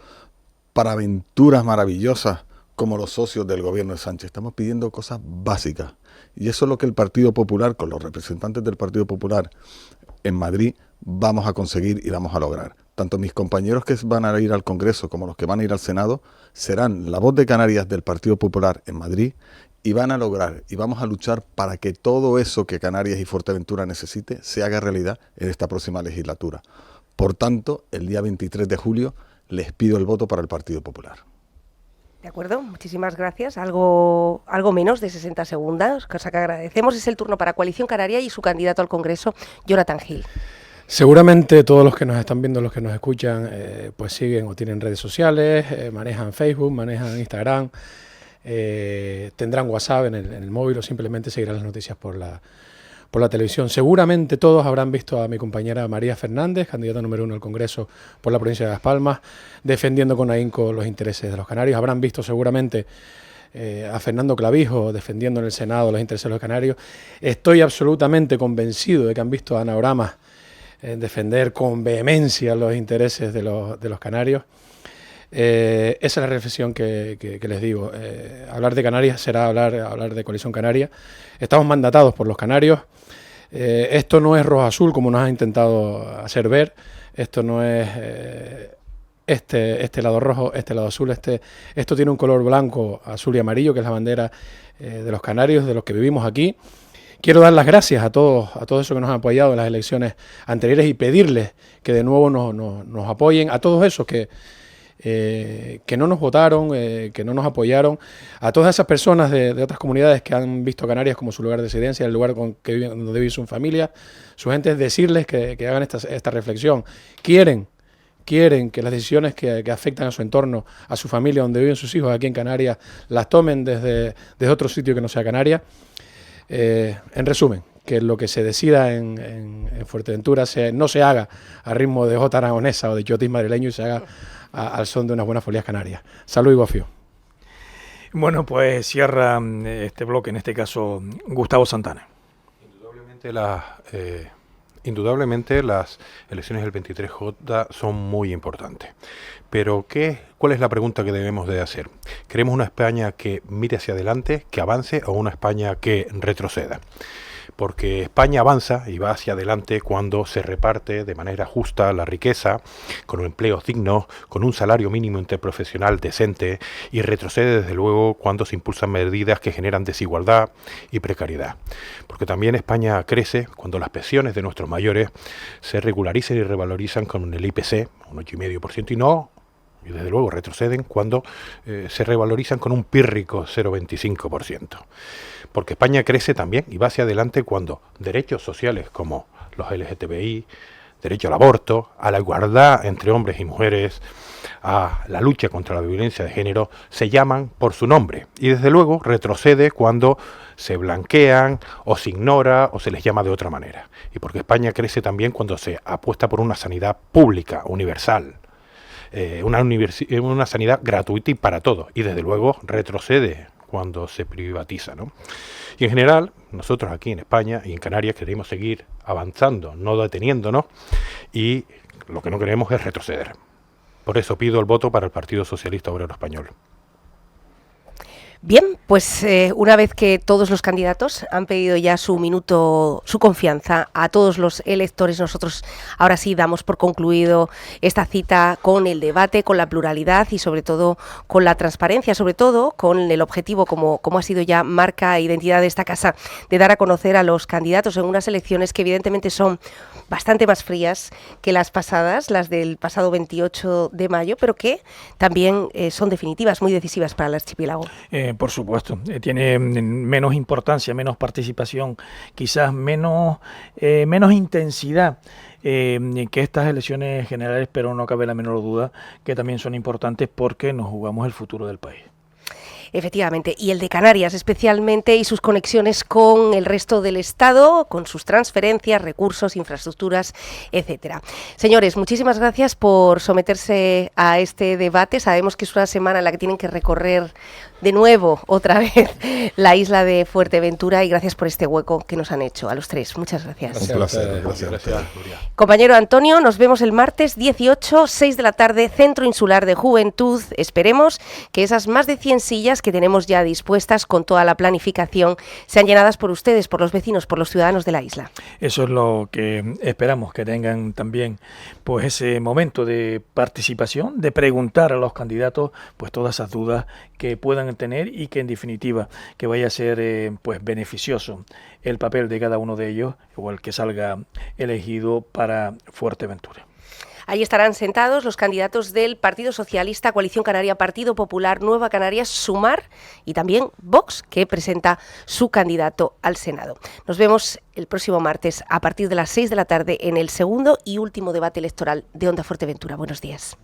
para aventuras maravillosas como los socios del gobierno de Sánchez, estamos pidiendo cosas básicas. Y eso es lo que el Partido Popular, con los representantes del Partido Popular en Madrid, vamos a conseguir y vamos a lograr. Tanto mis compañeros que van a ir al Congreso como los que van a ir al Senado serán la voz de Canarias del Partido Popular en Madrid, y van a lograr y vamos a luchar para que todo eso que Canarias y Fuerteventura necesite se haga realidad en esta próxima legislatura. Por tanto, el día 23 de julio les pido el voto para el Partido Popular. De acuerdo, muchísimas gracias. Algo menos de 60 segundos, cosa que agradecemos. Es el turno para Coalición Canaria y su candidato al Congreso, Jonathan Gil. Seguramente todos los que nos están viendo, los que nos escuchan, pues siguen o tienen redes sociales, manejan Facebook, manejan Instagram, tendrán WhatsApp en el móvil o simplemente seguirán las noticias por la televisión. Seguramente todos habrán visto a mi compañera María Fernández, candidata número 1 al Congreso por la provincia de Las Palmas, defendiendo con ahínco los intereses de los canarios. Habrán visto seguramente a Fernando Clavijo defendiendo en el Senado los intereses de los canarios. Estoy absolutamente convencido de que han visto a Ana Oramas defender con vehemencia los intereses de los canarios. Esa es la reflexión que les digo. Hablar de Canarias será hablar de Coalición Canaria. Estamos mandatados por los canarios. Esto no es rojo azul como nos han intentado hacer ver. Esto no es este lado rojo, este lado azul. Esto tiene un color blanco, azul y amarillo, que es la bandera de los canarios, de los que vivimos aquí. Quiero dar las gracias a todos esos que nos han apoyado en las elecciones anteriores y pedirles que de nuevo nos apoyen, a todos esos que no nos votaron, que no nos apoyaron, a todas esas personas de otras comunidades que han visto Canarias como su lugar de residencia, el lugar donde vive su familia, su gente, decirles que hagan esta reflexión. Quieren que las decisiones que afectan a su entorno, a su familia, donde viven sus hijos aquí en Canarias, las tomen desde otro sitio que no sea Canarias. En resumen, que lo que se decida en Fuerteventura no se haga a ritmo de jota aragonesa o de chotis madrileño y se haga al son de unas buenas folías canarias. Salud y gofio. Bueno, pues cierra este bloque, en este caso, Gustavo Santana. Indudablemente las elecciones del 23J son muy importantes. Pero ¿cuál es la pregunta que debemos de hacer? ¿Queremos una España que mire hacia adelante, que avance, o una España que retroceda? Porque España avanza y va hacia adelante cuando se reparte de manera justa la riqueza, con empleos dignos, con un salario mínimo interprofesional decente, y retrocede desde luego cuando se impulsan medidas que generan desigualdad y precariedad. Porque también España crece cuando las pensiones de nuestros mayores se regularizan y revalorizan con el IPC, un 8,5%, y desde luego retroceden cuando se revalorizan con un pírrico 0,25%. Porque España crece también y va hacia adelante cuando derechos sociales como los LGTBI, derecho al aborto, a la igualdad entre hombres y mujeres, a la lucha contra la violencia de género, se llaman por su nombre. Y desde luego retrocede cuando se blanquean o se ignora o se les llama de otra manera. Y porque España crece también cuando se apuesta por una sanidad pública, universal, una sanidad gratuita y para todos. Y desde luego retrocede cuando se privatiza, ¿no? Y en general, nosotros aquí en España y en Canarias queremos seguir avanzando, no deteniéndonos, y lo que no queremos es retroceder. Por eso pido el voto para el Partido Socialista Obrero Español. Bien, pues una vez que todos los candidatos han pedido ya su minuto, su confianza a todos los electores, nosotros ahora sí damos por concluido esta cita con el debate, con la pluralidad y sobre todo con la transparencia, sobre todo con el objetivo, como ha sido ya marca e identidad de esta casa, de dar a conocer a los candidatos en unas elecciones que evidentemente son bastante más frías que las pasadas, las del pasado 28 de mayo, pero que también son definitivas, muy decisivas para el archipiélago. Por supuesto, tiene menos importancia, menos participación, quizás menos intensidad que estas elecciones generales, pero no cabe la menor duda que también son importantes porque nos jugamos el futuro del país. Efectivamente, y el de Canarias especialmente y sus conexiones con el resto del Estado, con sus transferencias, recursos, infraestructuras, etcétera. Señores, muchísimas gracias por someterse a este debate. Sabemos que es una semana en la que tienen que recorrer de nuevo, otra vez, la isla de Fuerteventura, y gracias por este hueco que nos han hecho a los tres. Muchas gracias. Un placer. Gracias, Nuria. Compañero Antonio, nos vemos el martes 18, 6 de la tarde, Centro Insular de Juventud. Esperemos que esas más de 100 sillas que tenemos ya dispuestas con toda la planificación sean llenadas por ustedes, por los vecinos, por los ciudadanos de la isla. Eso es lo que esperamos, que tengan también pues ese momento de participación, de preguntar a los candidatos pues todas esas dudas que puedan tener y que en definitiva que vaya a ser pues beneficioso el papel de cada uno de ellos o el que salga elegido para Fuerteventura. Allí estarán sentados los candidatos del Partido Socialista, Coalición Canaria, Partido Popular, Nueva Canarias, Sumar y también Vox, que presenta su candidato al Senado. Nos vemos el próximo martes a partir de las 6 de la tarde en el segundo y último debate electoral de Onda Fuerteventura. Buenos días.